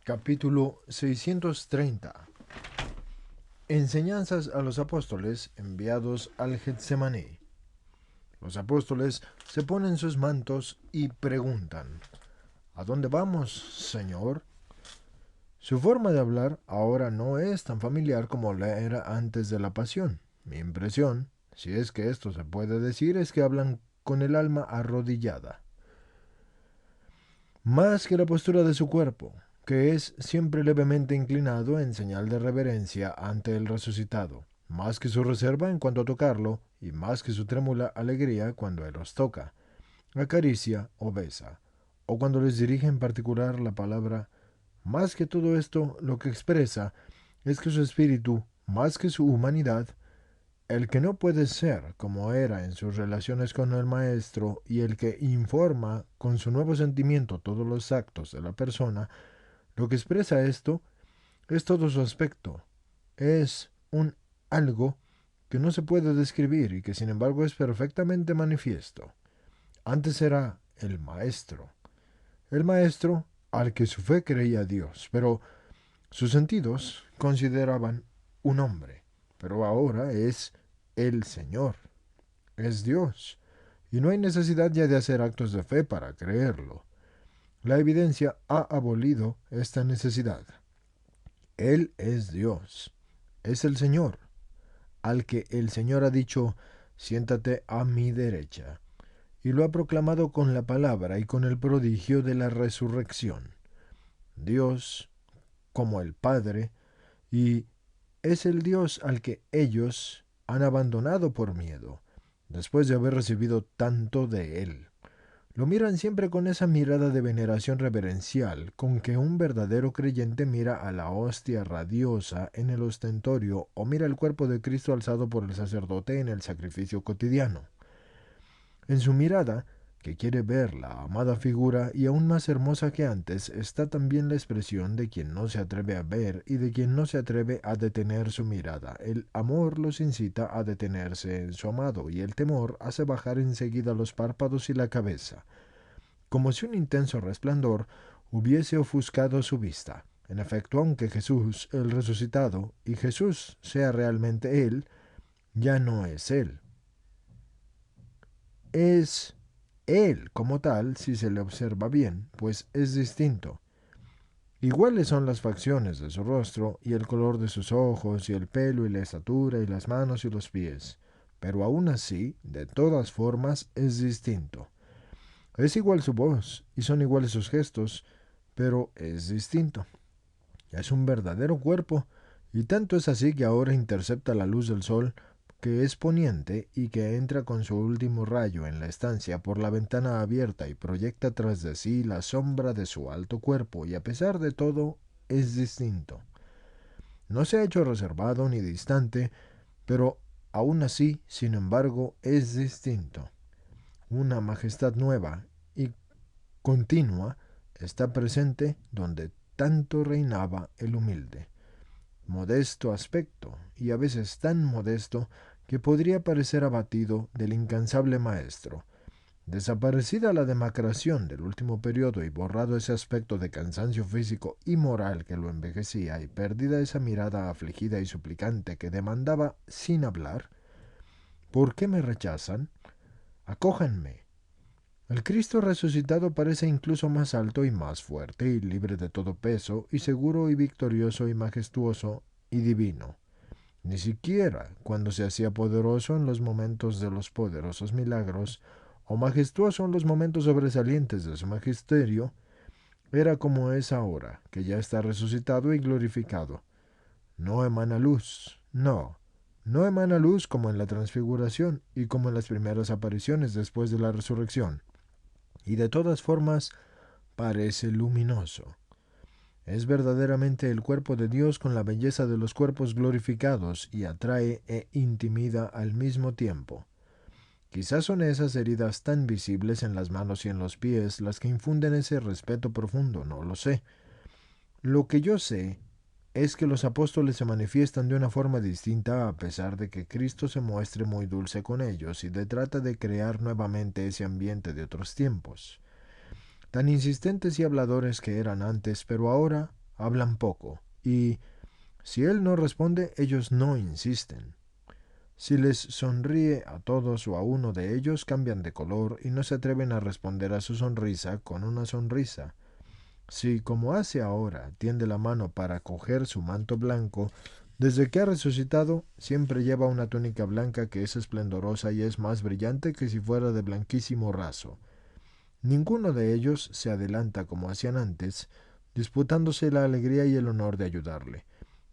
Capítulo 630. Enseñanzas a los apóstoles enviados al Getsemaní. Los apóstoles se ponen sus mantos y preguntan: ¿A dónde vamos, Señor? Su forma de hablar ahora no es tan familiar como la era antes de la pasión. Mi impresión, si es que esto se puede decir, es que hablan con el alma arrodillada, más que la postura de su cuerpo, que es siempre levemente inclinado en señal de reverencia ante el resucitado, más que su reserva en cuanto a tocarlo, y más que su trémula alegría cuando él los toca, acaricia o besa, o cuando les dirige en particular la palabra. Más que todo esto, lo que expresa es que su espíritu, más que su humanidad, el que no puede ser como era en sus relaciones con el Maestro y el que informa con su nuevo sentimiento todos los actos de la persona, lo que expresa esto es todo su aspecto. Es un algo que no se puede describir y que sin embargo es perfectamente manifiesto. Antes era el Maestro al que su fe creía Dios, pero sus sentidos consideraban un hombre, pero ahora es el Señor. Es Dios, y no hay necesidad ya de hacer actos de fe para creerlo. La evidencia ha abolido esta necesidad. Él es Dios, es el Señor, al que el Señor ha dicho: siéntate a mi derecha, y lo ha proclamado con la palabra y con el prodigio de la resurrección. Dios, como el Padre, y es el Dios al que ellos han abandonado por miedo, después de haber recibido tanto de Él. Lo miran siempre con esa mirada de veneración reverencial con que un verdadero creyente mira a la hostia radiosa en el ostentorio o mira el cuerpo de Cristo alzado por el sacerdote en el sacrificio cotidiano. En su mirada, que quiere ver la amada figura y aún más hermosa que antes, está también la expresión de quien no se atreve a ver y de quien no se atreve a detener su mirada. El amor los incita a detenerse en su amado, y el temor hace bajar enseguida los párpados y la cabeza, como si un intenso resplandor hubiese ofuscado su vista. En efecto, aunque Jesús, el resucitado, y Jesús sea realmente Él, ya no es Él. Es Él como tal, si se le observa bien, pues es distinto. Iguales son las facciones de su rostro, y el color de sus ojos, y el pelo, y la estatura, y las manos y los pies, pero aún así, de todas formas, es distinto. Es igual su voz, y son iguales sus gestos, pero es distinto. Es un verdadero cuerpo, y tanto es así que ahora intercepta la luz del sol, que es poniente y que entra con su último rayo en la estancia por la ventana abierta y proyecta tras de sí la sombra de su alto cuerpo, y a pesar de todo es distinto. No se ha hecho reservado ni distante, pero aún así, sin embargo, es distinto. Una majestad nueva y continua está presente donde tanto reinaba el humilde. Modesto aspecto, y a veces tan modesto que podría parecer abatido del incansable maestro. Desaparecida la demacración del último periodo y borrado ese aspecto de cansancio físico y moral que lo envejecía, y perdida esa mirada afligida y suplicante que demandaba sin hablar: ¿por qué me rechazan? Acójanme. El Cristo resucitado parece incluso más alto y más fuerte y libre de todo peso, y seguro y victorioso y majestuoso y divino. Ni siquiera cuando se hacía poderoso en los momentos de los poderosos milagros, o majestuoso en los momentos sobresalientes de su magisterio, era como es ahora, que ya está resucitado y glorificado. No emana luz, no emana luz como en la transfiguración y como en las primeras apariciones después de la resurrección, y de todas formas parece luminoso. Es verdaderamente el cuerpo de Dios con la belleza de los cuerpos glorificados, y atrae e intimida al mismo tiempo. Quizás son esas heridas tan visibles en las manos y en los pies las que infunden ese respeto profundo, no lo sé. Lo que yo sé es que los apóstoles se manifiestan de una forma distinta, a pesar de que Cristo se muestre muy dulce con ellos y trata de crear nuevamente ese ambiente de otros tiempos. Tan insistentes y habladores que eran antes, pero ahora hablan poco, y si él no responde, ellos no insisten. Si les sonríe a todos o a uno de ellos, cambian de color y no se atreven a responder a su sonrisa con una sonrisa. Si, como hace ahora, tiende la mano para coger su manto blanco, desde que ha resucitado, siempre lleva una túnica blanca que es esplendorosa y es más brillante que si fuera de blanquísimo raso. Ninguno de ellos se adelanta como hacían antes, disputándose la alegría y el honor de ayudarle.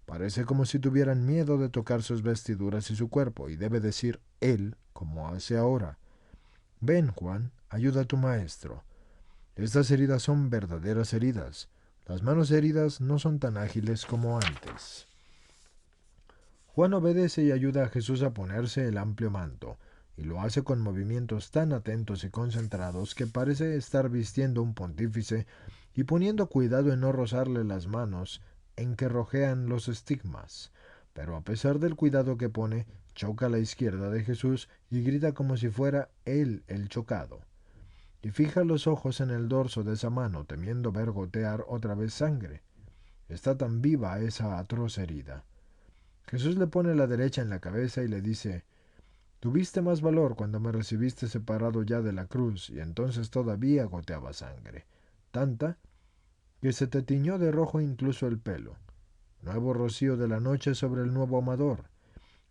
Parece como si tuvieran miedo de tocar sus vestiduras y su cuerpo, y debe decir él, como hace ahora: Ven, Juan, ayuda a tu maestro. Estas heridas son verdaderas heridas. Las manos heridas no son tan ágiles como antes. Juan obedece y ayuda a Jesús a ponerse el amplio manto, y lo hace con movimientos tan atentos y concentrados que parece estar vistiendo un pontífice y poniendo cuidado en no rozarle las manos en que rojean los estigmas. Pero a pesar del cuidado que pone, choca a la izquierda de Jesús y grita como si fuera él el chocado. Y fija los ojos en el dorso de esa mano, temiendo ver gotear otra vez sangre. Está tan viva esa atroz herida. Jesús le pone la derecha en la cabeza y le dice: Tuviste más valor cuando me recibiste separado ya de la cruz, y entonces todavía goteaba sangre, tanta que se te tiñó de rojo incluso el pelo. Nuevo rocío de la noche sobre el nuevo amador.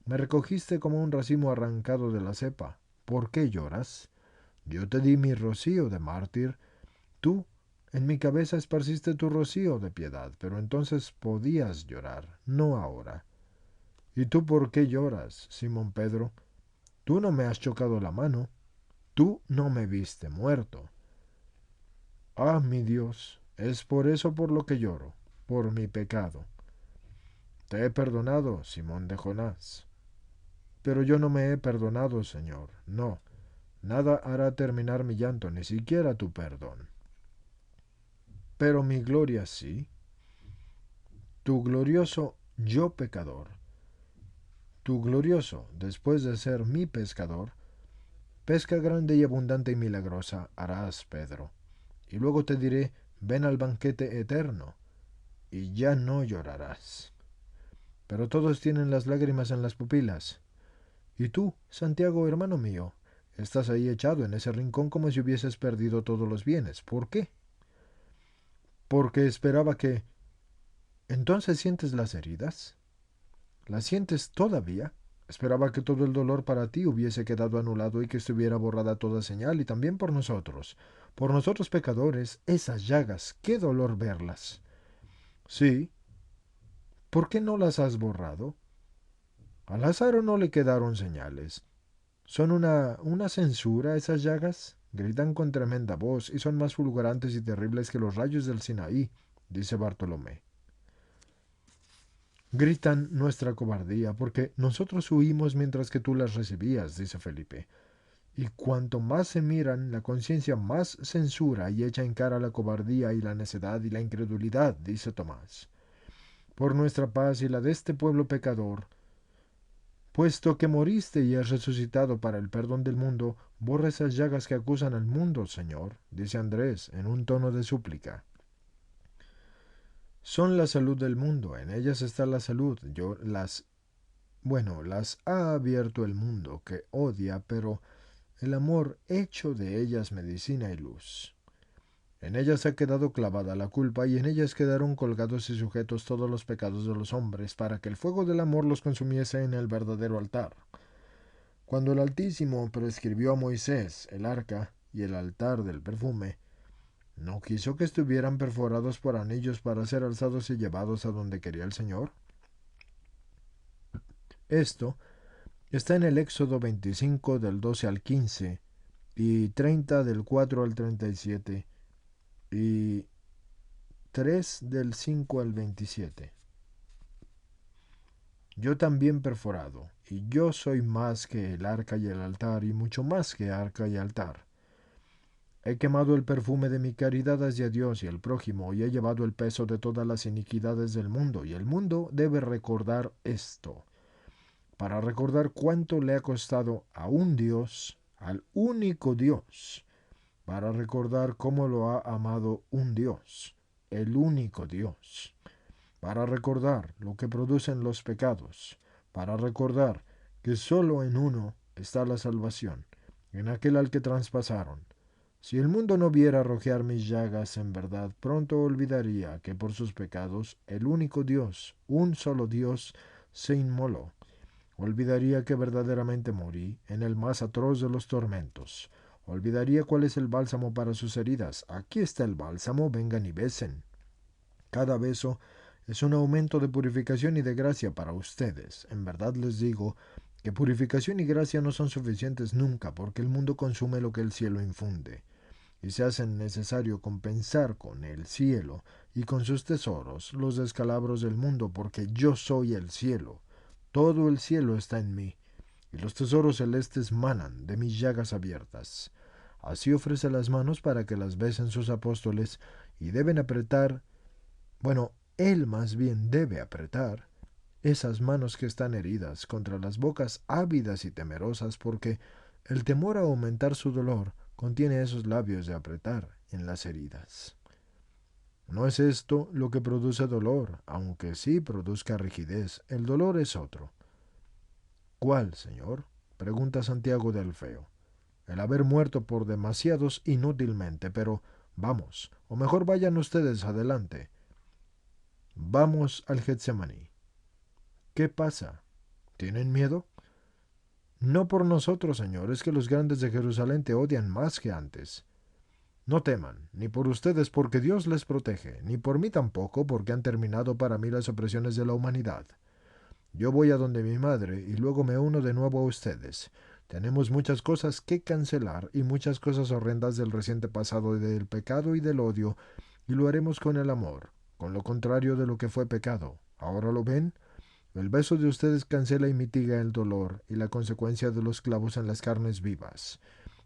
Me recogiste como un racimo arrancado de la cepa. ¿Por qué lloras? Yo te di mi rocío de mártir. Tú en mi cabeza esparciste tu rocío de piedad, pero entonces podías llorar, no ahora. ¿Y tú por qué lloras, Simón Pedro? Tú no me has chocado la mano. Tú no me viste muerto. Ah, mi Dios, es por eso por lo que lloro, por mi pecado. Te he perdonado, Simón de Jonás. Pero yo no me he perdonado, Señor. No, nada hará terminar mi llanto, ni siquiera tu perdón. Pero mi gloria sí. Tu glorioso yo pecador. Tu glorioso, después de ser mi pescador, pesca grande y abundante y milagrosa harás, Pedro. Y luego te diré: ven al banquete eterno, y ya no llorarás. Pero todos tienen las lágrimas en las pupilas. Y tú, Santiago, hermano mío, estás ahí echado en ese rincón como si hubieses perdido todos los bienes. ¿Por qué? Porque esperaba que... ¿Entonces sientes las heridas? ¿Las sientes todavía? Esperaba que todo el dolor para ti hubiese quedado anulado y que estuviera borrada toda señal, y también por nosotros pecadores, esas llagas, qué dolor verlas. Sí, ¿por qué no las has borrado? A Lázaro no le quedaron señales. Son una censura esas llagas. Gritan con tremenda voz y son más fulgurantes y terribles que los rayos del Sinaí, dice Bartolomé. Gritan nuestra cobardía, porque nosotros huimos mientras que tú las recibías, dice Felipe. Y cuanto más se miran, la conciencia más censura y echa en cara la cobardía y la necedad y la incredulidad, dice Tomás. Por nuestra paz y la de este pueblo pecador, puesto que moriste y has resucitado para el perdón del mundo, borra esas llagas que acusan al mundo, Señor, dice Andrés, en un tono de súplica. Son la salud del mundo, en ellas está la salud. Las ha abierto el mundo, que odia, pero el amor hecho de ellas medicina y luz. En ellas ha quedado clavada la culpa, y en ellas quedaron colgados y sujetos todos los pecados de los hombres, para que el fuego del amor los consumiese en el verdadero altar. Cuando el Altísimo prescribió a Moisés el arca y el altar del perfume, ¿no quiso que estuvieran perforados por anillos para ser alzados y llevados a donde quería el Señor? Esto está en el Éxodo 25 del 12 al 15 y 30 del 4 al 37 y 3 del 5 al 27. Yo también perforado, y yo soy más que el arca y el altar, y mucho más que arca y altar. He quemado el perfume de mi caridad hacia Dios y el prójimo, y he llevado el peso de todas las iniquidades del mundo, y el mundo debe recordar esto, para recordar cuánto le ha costado a un Dios, al único Dios, para recordar cómo lo ha amado un Dios. el único Dios, para recordar lo que producen los pecados, para recordar que solo en uno está la salvación, en aquel al que traspasaron. Si el mundo no viera rojear mis llagas, en verdad pronto olvidaría que por sus pecados el único Dios, un solo Dios, se inmoló. Olvidaría que verdaderamente morí en el más atroz de los tormentos. Olvidaría cuál es el bálsamo para sus heridas. Aquí está el bálsamo, vengan y besen. Cada beso es un aumento de purificación y de gracia para ustedes. En verdad les digo que purificación y gracia no son suficientes nunca, porque el mundo consume lo que el cielo infunde, y se hace necesario compensar con el cielo y con sus tesoros los descalabros del mundo, porque yo soy el cielo. Todo el cielo está en mí, y los tesoros celestes manan de mis llagas abiertas. Así ofrece las manos para que las besen sus apóstoles, y deben apretar, bueno, él más bien debe apretar esas manos que están heridas contra las bocas ávidas y temerosas, porque el temor a aumentar su dolor contiene esos labios de apretar en las heridas. No es esto lo que produce dolor, aunque sí produzca rigidez. El dolor es otro. ¿Cuál, Señor? Pregunta Santiago de Alfeo. El haber muerto por demasiados inútilmente, pero vamos, o mejor vayan ustedes adelante. Vamos al Getsemaní. ¿Qué pasa? ¿Tienen miedo? No por nosotros, Señor, es que los grandes de Jerusalén te odian más que antes. No teman, ni por ustedes porque Dios les protege, ni por mí tampoco porque han terminado para mí las opresiones de la humanidad. Yo voy a donde mi madre y luego me uno de nuevo a ustedes. Tenemos muchas cosas que cancelar y muchas cosas horrendas del reciente pasado y del pecado y del odio, y lo haremos con el amor, con lo contrario de lo que fue pecado. ¿Ahora lo ven? El beso de ustedes cancela y mitiga el dolor y la consecuencia de los clavos en las carnes vivas.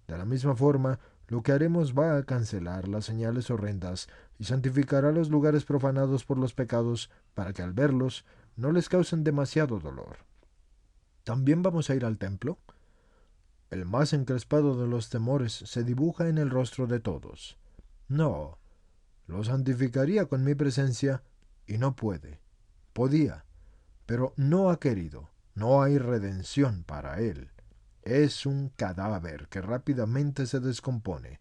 De la misma forma, lo que haremos va a cancelar las señales horrendas y santificará los lugares profanados por los pecados para que al verlos no les causen demasiado dolor. ¿También vamos a ir al templo? El más encrespado de los temores se dibuja en el rostro de todos. No, lo santificaría con mi presencia y no puede. Podía, pero no ha querido. No hay redención para él. Es un cadáver que rápidamente se descompone.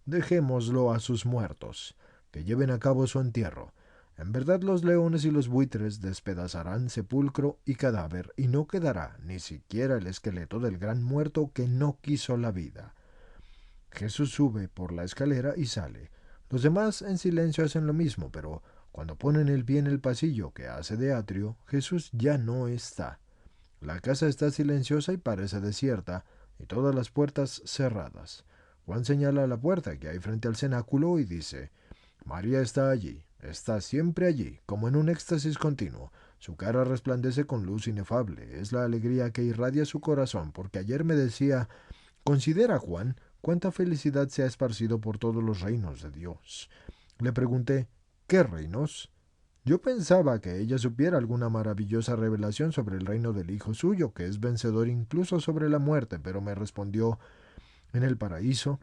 Dejémoslo a sus muertos, que lleven a cabo su entierro. En verdad los leones y los buitres despedazarán sepulcro y cadáver, y no quedará ni siquiera el esqueleto del gran muerto que no quiso la vida. Jesús sube por la escalera y sale. Los demás en silencio hacen lo mismo, pero cuando ponen el pie en el pasillo que hace de atrio, Jesús ya no está. La casa está silenciosa y parece desierta, y todas las puertas cerradas. Juan señala la puerta que hay frente al cenáculo y dice: María está allí, está siempre allí, como en un éxtasis continuo. Su cara resplandece con luz inefable. Es la alegría que irradia su corazón, porque ayer me decía: considera, Juan, cuánta felicidad se ha esparcido por todos los reinos de Dios. Le pregunté: ¿qué reinos? Yo pensaba que ella supiera alguna maravillosa revelación sobre el reino del Hijo suyo, que es vencedor incluso sobre la muerte, pero me respondió: en el paraíso,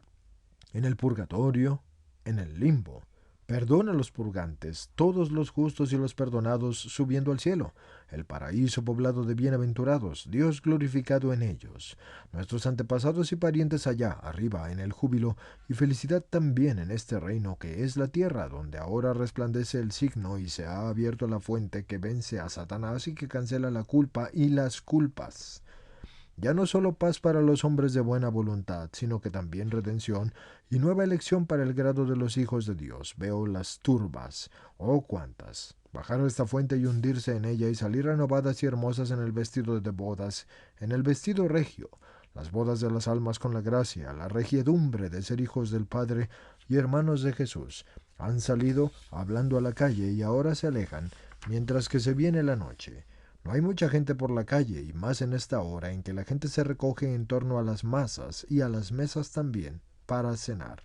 en el purgatorio, en el limbo. Perdona a los purgantes, todos los justos y los perdonados subiendo al cielo, el paraíso poblado de bienaventurados, Dios glorificado en ellos, nuestros antepasados y parientes allá arriba en el júbilo, y felicidad también en este reino que es la tierra, donde ahora resplandece el signo y se ha abierto la fuente que vence a Satanás y que cancela la culpa y las culpas. Ya no solo paz para los hombres de buena voluntad, sino que también redención y nueva elección para el grado de los hijos de Dios. Veo las turbas, oh cuántas, bajar a esta fuente y hundirse en ella y salir renovadas y hermosas en el vestido de bodas, en el vestido regio, las bodas de las almas con la gracia, la regiedumbre de ser hijos del Padre y hermanos de Jesús. Han salido hablando a la calle y ahora se alejan, mientras que se viene la noche. No hay mucha gente por la calle, y más en esta hora en que la gente se recoge en torno a las masas y a las mesas también, para cenar.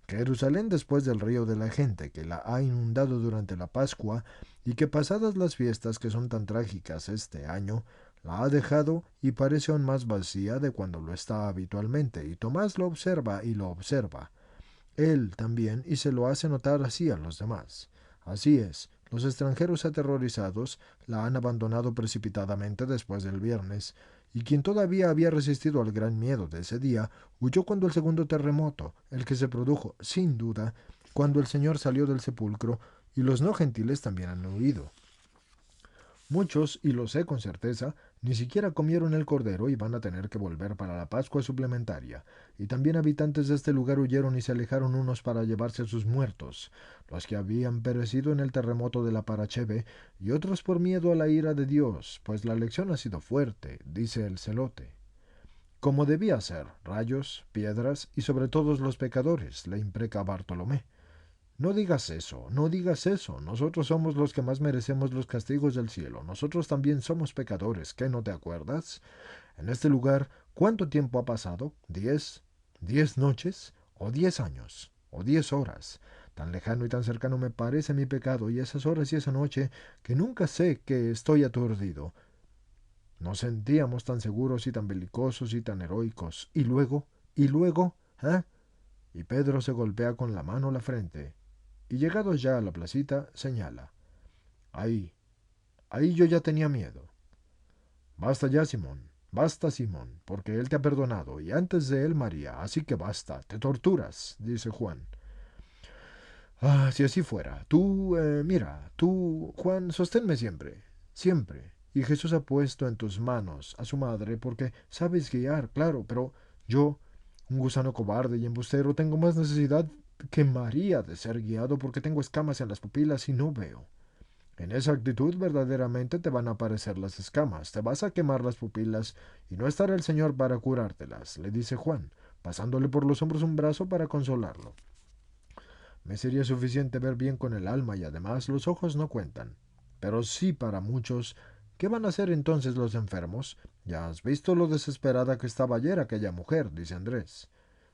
Jerusalén, después del río de la gente que la ha inundado durante la Pascua, y que pasadas las fiestas que son tan trágicas este año, la ha dejado y parece aún más vacía de cuando lo está habitualmente, y Tomás lo observa y lo observa. él también y se lo hace notar así a los demás. Así es, los extranjeros aterrorizados la han abandonado precipitadamente después del viernes, y quien todavía había resistido al gran miedo de ese día, huyó cuando el segundo terremoto, el que se produjo, sin duda, cuando el Señor salió del sepulcro, y los no gentiles también han huido. Muchos, y lo sé con certeza, ni siquiera comieron el cordero y van a tener que volver para la Pascua suplementaria. Y también habitantes de este lugar huyeron y se alejaron unos para llevarse a sus muertos, los que habían perecido en el terremoto de la Paracheve, y otros por miedo a la ira de Dios, pues la lección ha sido fuerte, dice el celote. Como debía ser, rayos, piedras y sobre todos los pecadores, le impreca Bartolomé. No digas eso, no digas eso. Nosotros somos los que más merecemos los castigos del cielo. Nosotros también somos pecadores. ¿Qué, no te acuerdas? En este lugar, ¿cuánto tiempo ha pasado? ¿10 noches? ¿O 10 años? ¿O 10 horas? Tan lejano y tan cercano me parece mi pecado y esas horas y esa noche que nunca sé que estoy aturdido. Nos sentíamos tan seguros y tan belicosos y tan heroicos. Y luego, ¿eh? Y Pedro se golpea con la mano la frente. Y llegados ya a la placita, señala. Ahí, ahí yo ya tenía miedo. Basta ya, Simón, porque él te ha perdonado, y antes de él María, así que basta, te torturas, dice Juan. Ah, si así fuera. Tú, Juan, sosténme siempre, siempre. Y Jesús ha puesto en tus manos a su madre, porque sabes guiar, claro, pero yo, un gusano cobarde y embustero, tengo más necesidad que María de ser guiado porque tengo escamas en las pupilas y no veo. En esa actitud verdaderamente te van a aparecer las escamas, te vas a quemar las pupilas y no estará el Señor para curártelas, le dice Juan, pasándole por los hombros un brazo para consolarlo. Me sería suficiente ver bien con el alma y además los ojos no cuentan. Pero sí para muchos. ¿Qué van a hacer entonces los enfermos? Ya has visto lo desesperada que estaba ayer aquella mujer, dice Andrés.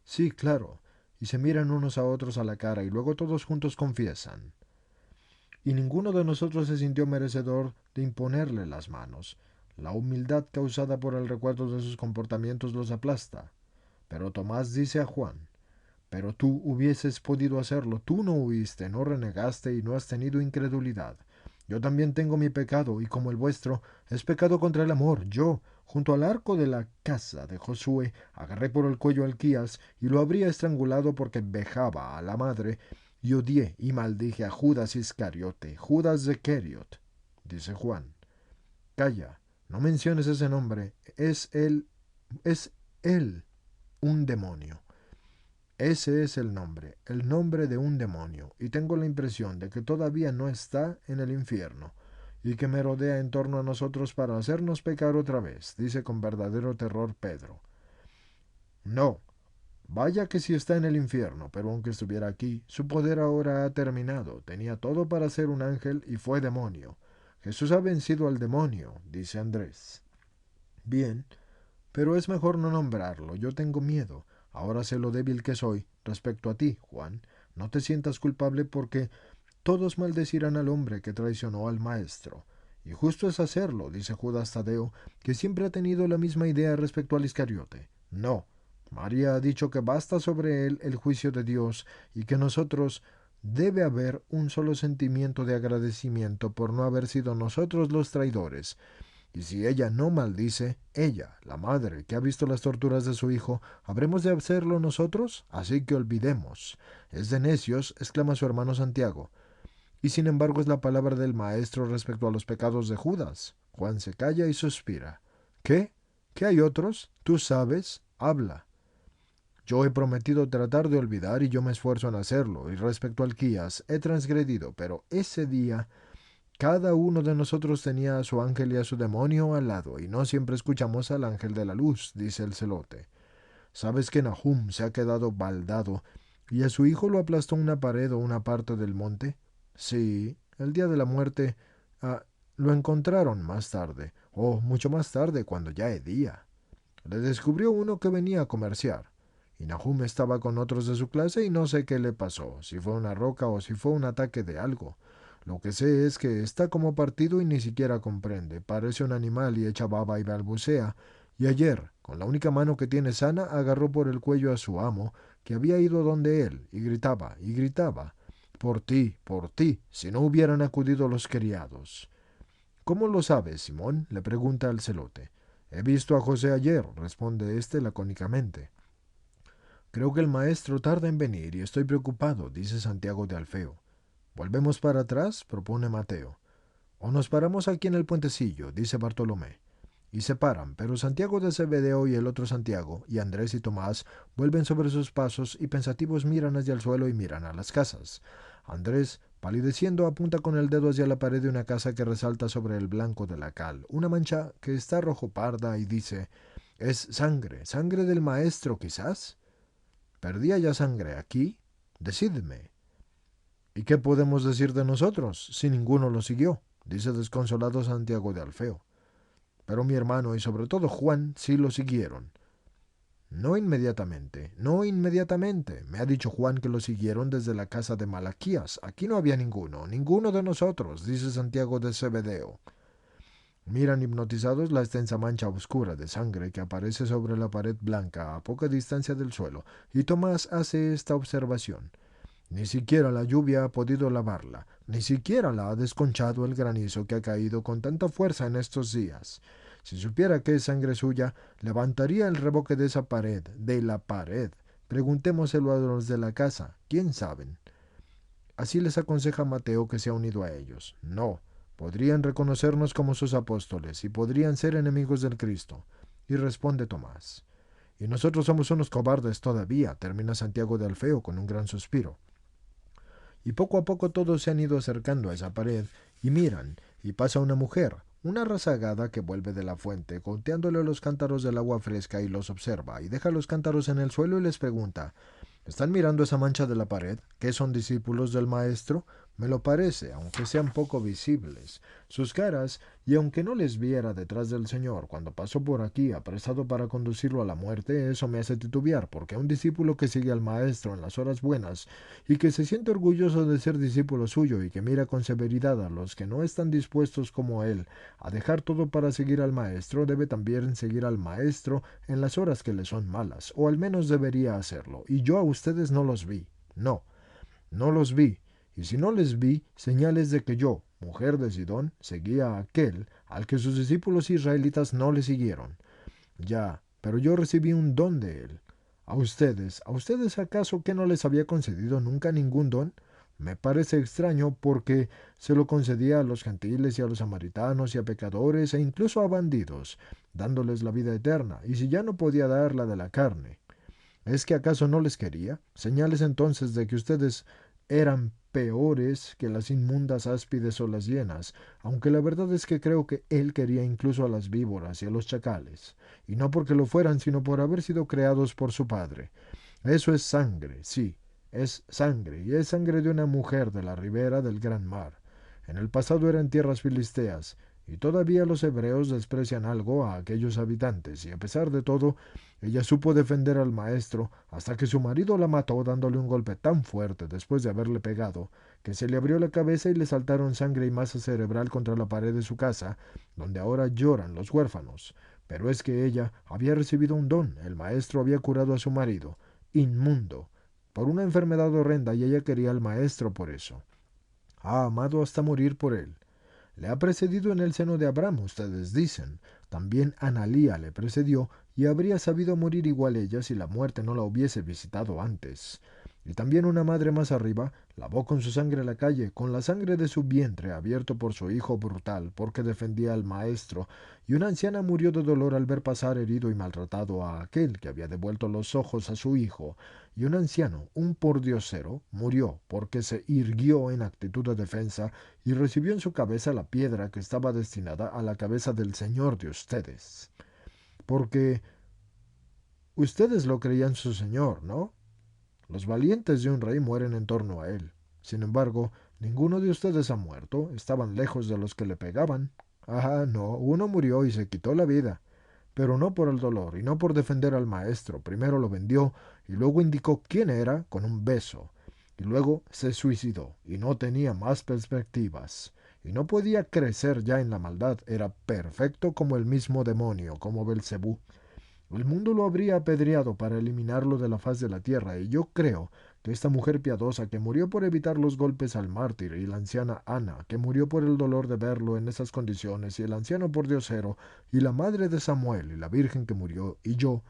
Sí, claro. Y se miran unos a otros a la cara y luego todos juntos confiesan. Y ninguno de nosotros se sintió merecedor de imponerle las manos. La humildad causada por el recuerdo de sus comportamientos los aplasta. Pero Tomás dice a Juan, pero tú hubieses podido hacerlo, tú no huiste, no renegaste y no has tenido incredulidad. Yo también tengo mi pecado, y como el vuestro, es pecado contra el amor. Yo, junto al arco de la casa de Josué, agarré por el cuello a Elquías y lo habría estrangulado porque vejaba a la madre, y odié y maldije a Judas Iscariote, Judas de Keriot, dice Juan. Calla, no menciones ese nombre, es él, un demonio. Ese es el nombre de un demonio, y tengo la impresión de que todavía no está en el infierno, y que me rodea en torno a nosotros para hacernos pecar otra vez, dice con verdadero terror Pedro. No, vaya que sí está en el infierno, pero aunque estuviera aquí, su poder ahora ha terminado, tenía todo para ser un ángel y fue demonio. Jesús ha vencido al demonio, dice Andrés. Bien, pero es mejor no nombrarlo, yo tengo miedo. Ahora sé lo débil que soy respecto a ti, Juan. No te sientas culpable porque todos maldecirán al hombre que traicionó al Maestro. Y justo es hacerlo, dice Judas Tadeo, que siempre ha tenido la misma idea respecto al Iscariote. No, María ha dicho que basta sobre él el juicio de Dios y que nosotros debe haber un solo sentimiento de agradecimiento por no haber sido nosotros los traidores. Y si ella no maldice, ella, la madre, que ha visto las torturas de su hijo, ¿habremos de hacerlo nosotros? Así que olvidemos. Es de necios, exclama su hermano Santiago. Y sin embargo es la palabra del Maestro respecto a los pecados de Judas. Juan se calla y suspira. ¿Qué? ¿Qué hay otros? Tú sabes. Habla. Yo he prometido tratar de olvidar y yo me esfuerzo en hacerlo. Y respecto al Quías, he transgredido, pero ese día cada uno de nosotros tenía a su ángel y a su demonio al lado, y no siempre escuchamos al ángel de la luz, dice el celote. ¿Sabes que Nahum se ha quedado baldado y a su hijo lo aplastó una pared o una parte del monte? Sí, el día de la muerte. Ah, lo encontraron más tarde, o mucho más tarde, cuando ya es día. Le descubrió uno que venía a comerciar. Y Nahum estaba con otros de su clase y no sé qué le pasó, si fue una roca o si fue un ataque de algo. Lo que sé es que está como partido y ni siquiera comprende. Parece un animal y echa baba y balbucea. Y ayer, con la única mano que tiene sana, agarró por el cuello a su amo, que había ido donde él, y gritaba, por ti, si no hubieran acudido los criados. ¿Cómo lo sabes, Simón? Le pregunta el celote. He visto a José ayer, responde éste lacónicamente. Creo que el maestro tarda en venir y estoy preocupado, dice Santiago de Alfeo. ¿Volvemos para atrás? Propone Mateo. O nos paramos aquí en el puentecillo, dice Bartolomé. Y se paran, pero Santiago de Zebedeo y el otro Santiago, y Andrés y Tomás, vuelven sobre sus pasos y pensativos miran hacia el suelo y miran a las casas. Andrés, palideciendo, apunta con el dedo hacia la pared de una casa que resalta sobre el blanco de la cal, una mancha que está rojo parda, y dice, «Es sangre, sangre del maestro, quizás». ¿Perdía ya sangre aquí? Decidme. ¿Y qué podemos decir de nosotros, si ninguno lo siguió? Dice desconsolado Santiago de Alfeo. Pero mi hermano y sobre todo Juan sí lo siguieron. No inmediatamente, no inmediatamente. Me ha dicho Juan que lo siguieron desde la casa de Malaquías. Aquí no había ninguno de nosotros, dice Santiago de Zebedeo. Miran hipnotizados la extensa mancha oscura de sangre que aparece sobre la pared blanca a poca distancia del suelo, y Tomás hace esta observación. Ni siquiera la lluvia ha podido lavarla, ni siquiera la ha desconchado el granizo que ha caído con tanta fuerza en estos días. Si supiera que es sangre suya, levantaría el revoque de esa pared, de la pared. Preguntémoselo a los de la casa, ¿quién saben? Así les aconseja Mateo que se ha unido a ellos. No, podrían reconocernos como sus apóstoles y podrían ser enemigos del Cristo. Y responde Tomás. Y nosotros somos unos cobardes todavía, termina Santiago de Alfeo con un gran suspiro. Y poco a poco todos se han ido acercando a esa pared y miran, y pasa una mujer, una rezagada que vuelve de la fuente, goteándole los cántaros del agua fresca y los observa, y deja los cántaros en el suelo y les pregunta, ¿están mirando esa mancha de la pared? ¿Qué son discípulos del Maestro? Me lo parece, aunque sean poco visibles. Sus caras, y aunque no les viera detrás del Señor cuando pasó por aquí apresado para conducirlo a la muerte, eso me hace titubear, porque un discípulo que sigue al Maestro en las horas buenas y que se siente orgulloso de ser discípulo suyo y que mira con severidad a los que no están dispuestos como él a dejar todo para seguir al Maestro, debe también seguir al Maestro en las horas que le son malas, o al menos debería hacerlo, y yo a ustedes no los vi. No, no los vi, y si no les vi, señales de que yo, mujer de Sidón, seguía a aquel al que sus discípulos israelitas no le siguieron. Ya, pero yo recibí un don de él. ¿A ustedes acaso que no les había concedido nunca ningún don? Me parece extraño porque se lo concedía a los gentiles y a los samaritanos y a pecadores e incluso a bandidos, dándoles la vida eterna, y si ya no podía dar la de la carne, ¿es que acaso no les quería? Señales entonces de que ustedes eran peores que las inmundas áspides o las hienas, aunque la verdad es que creo que él quería incluso a las víboras y a los chacales, y no porque lo fueran, sino por haber sido creados por su padre. Eso es sangre, sí, es sangre, y es sangre de una mujer de la ribera del gran mar. En el pasado eran tierras filisteas, y todavía los hebreos desprecian algo a aquellos habitantes, y a pesar de todo, ella supo defender al maestro hasta que su marido la mató dándole un golpe tan fuerte después de haberle pegado, que se le abrió la cabeza y le saltaron sangre y masa cerebral contra la pared de su casa, donde ahora lloran los huérfanos. Pero es que ella había recibido un don, el maestro había curado a su marido, inmundo, por una enfermedad horrenda, y ella quería al maestro por eso. Ha amado hasta morir por él. Le ha precedido en el seno de Abraham, ustedes dicen. También Analía le precedió y habría sabido morir igual ella si la muerte no la hubiese visitado antes. Y también una madre más arriba lavó con su sangre la calle, con la sangre de su vientre abierto por su hijo brutal, porque defendía al maestro, y una anciana murió de dolor al ver pasar herido y maltratado a aquel que había devuelto los ojos a su hijo, y un anciano, un pordiosero, murió porque se irguió en actitud de defensa y recibió en su cabeza la piedra que estaba destinada a la cabeza del Señor de ustedes. Porque ustedes lo creían su Señor, ¿no? Los valientes de un rey mueren en torno a él. Sin embargo, ninguno de ustedes ha muerto, estaban lejos de los que le pegaban. Ah, no, uno murió y se quitó la vida, pero no por el dolor y no por defender al maestro. Primero lo vendió y luego indicó quién era con un beso. Y luego se suicidó y no tenía más perspectivas. Y no podía crecer ya en la maldad. Era perfecto como el mismo demonio, como Belcebú. El mundo lo habría apedreado para eliminarlo de la faz de la tierra, y yo creo que esta mujer piadosa que murió por evitar los golpes al mártir, y la anciana Ana, que murió por el dolor de verlo en esas condiciones, y el anciano pordiosero, y la madre de Samuel, y la virgen que murió, y yo,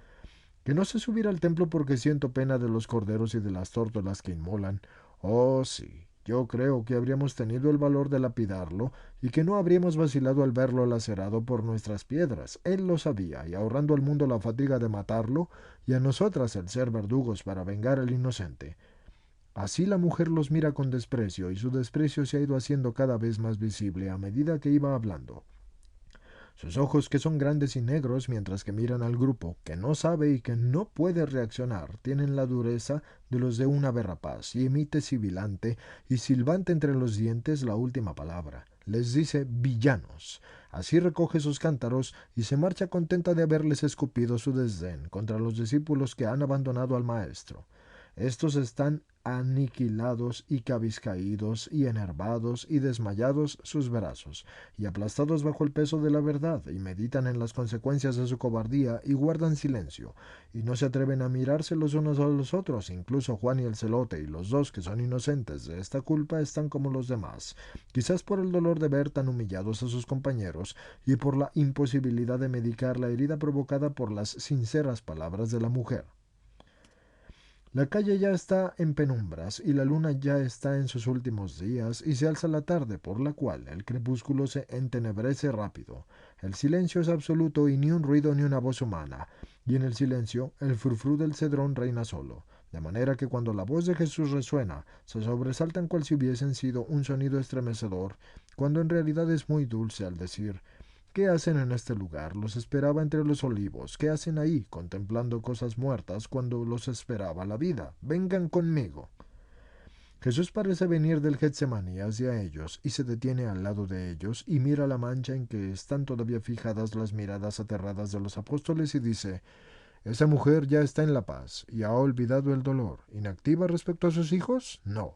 que no sé subir al templo porque siento pena de los corderos y de las tórtolas que inmolan. Oh, sí, yo creo que habríamos tenido el valor de lapidarlo y que no habríamos vacilado al verlo lacerado por nuestras piedras. Él lo sabía, y ahorrando al mundo la fatiga de matarlo, y a nosotras el ser verdugos para vengar al inocente. Así la mujer los mira con desprecio, y su desprecio se ha ido haciendo cada vez más visible a medida que iba hablando. Sus ojos, que son grandes y negros mientras que miran al grupo, que no sabe y que no puede reaccionar, tienen la dureza de los de un ave rapaz, y emite sibilante y silbante entre los dientes la última palabra. Les dice villanos. Así recoge sus cántaros y se marcha contenta de haberles escupido su desdén contra los discípulos que han abandonado al Maestro. Estos están aniquilados y cabizcaídos y enervados y desmayados sus brazos, y aplastados bajo el peso de la verdad, y meditan en las consecuencias de su cobardía y guardan silencio, y no se atreven a mirarse los unos a los otros. Incluso Juan y el celote, y los dos que son inocentes de esta culpa, están como los demás, quizás por el dolor de ver tan humillados a sus compañeros y por la imposibilidad de medicar la herida provocada por las sinceras palabras de la mujer. La calle ya está en penumbras y la luna ya está en sus últimos días y se alza la tarde, por la cual el crepúsculo se entenebrece rápido. El silencio es absoluto y ni un ruido ni una voz humana, y en el silencio el frufru del cedrón reina solo, de manera que cuando la voz de Jesús resuena, se sobresaltan cual si hubiesen sido un sonido estremecedor, cuando en realidad es muy dulce al decir: ¿qué hacen en este lugar? Los esperaba entre los olivos. ¿Qué hacen ahí, contemplando cosas muertas, cuando los esperaba la vida? Vengan conmigo. Jesús parece venir del Getsemaní hacia ellos, y se detiene al lado de ellos, y mira la mancha en que están todavía fijadas las miradas aterradas de los apóstoles, y dice: esa mujer ya está en la paz, y ha olvidado el dolor. ¿Inactiva respecto a sus hijos? No,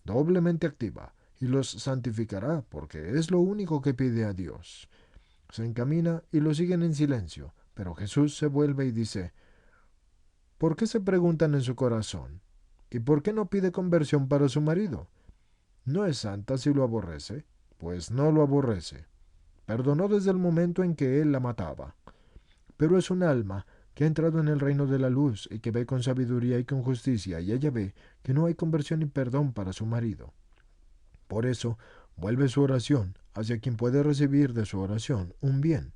doblemente activa, y los santificará, porque es lo único que pide a Dios. Se encamina y lo siguen en silencio, pero Jesús se vuelve y dice: ¿por qué se preguntan en su corazón? ¿Y por qué no pide conversión para su marido? ¿No es santa si lo aborrece? Pues no lo aborrece. Perdonó desde el momento en que él la mataba. Pero es un alma que ha entrado en el reino de la luz y que ve con sabiduría y con justicia, y ella ve que no hay conversión ni perdón para su marido. Por eso vuelve su oración hacia quien puede recibir de su oración un bien.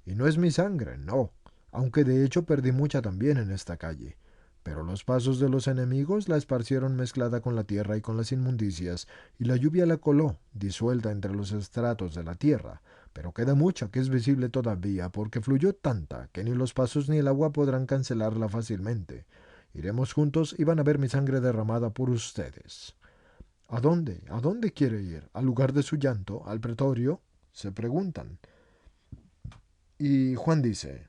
Y no es mi sangre, no, aunque de hecho perdí mucha también en esta calle. Pero los pasos de los enemigos la esparcieron mezclada con la tierra y con las inmundicias, y la lluvia la coló, disuelta entre los estratos de la tierra. Pero queda mucha que es visible todavía, porque fluyó tanta que ni los pasos ni el agua podrán cancelarla fácilmente. Iremos juntos y van a ver mi sangre derramada por ustedes. ¿A dónde? ¿A dónde quiere ir? ¿Al lugar de su llanto? ¿Al pretorio? Se preguntan. Y Juan dice: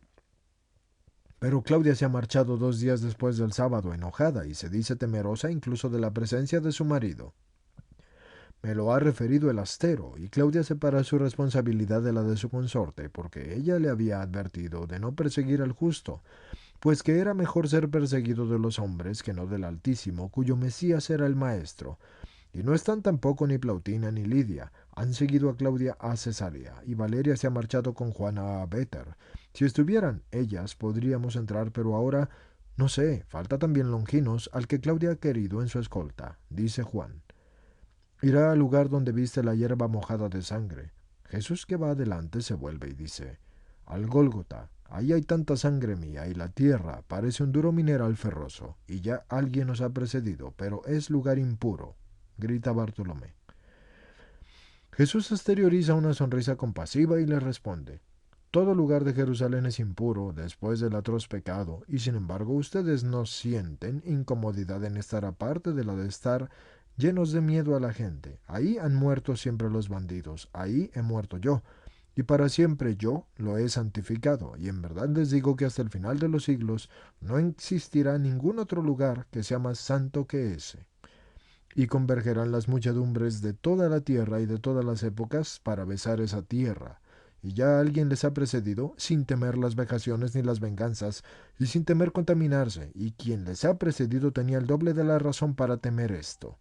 pero Claudia se ha marchado 2 días después del sábado, enojada, y se dice temerosa incluso de la presencia de su marido. Me lo ha referido el astero, y Claudia separa su responsabilidad de la de su consorte, porque ella le había advertido de no perseguir al justo, pues que era mejor ser perseguido de los hombres que no del Altísimo, cuyo Mesías era el Maestro. Y no están tampoco ni Plautina ni Lidia. Han seguido a Claudia a Cesarea, y Valeria se ha marchado con Juana a Béter. Si estuvieran ellas, podríamos entrar, pero ahora, no sé, falta también Longinos, al que Claudia ha querido en su escolta, dice Juan. Irá al lugar donde viste la hierba mojada de sangre. Jesús, que va adelante, se vuelve y dice: al Gólgota. Ahí hay tanta sangre mía, y la tierra parece un duro mineral ferroso, y ya alguien nos ha precedido, pero es lugar impuro, grita Bartolomé. Jesús exterioriza una sonrisa compasiva y le responde: todo lugar de Jerusalén es impuro después del atroz pecado, y sin embargo ustedes no sienten incomodidad en estar aparte de la de estar llenos de miedo a la gente. Ahí han muerto siempre los bandidos, ahí he muerto yo, y para siempre yo lo he santificado, y en verdad les digo que hasta el final de los siglos no existirá ningún otro lugar que sea más santo que ese. Y convergerán las muchedumbres de toda la tierra y de todas las épocas para besar esa tierra, y ya alguien les ha precedido, sin temer las vejaciones ni las venganzas, y sin temer contaminarse, y quien les ha precedido tenía el doble de la razón para temer esto.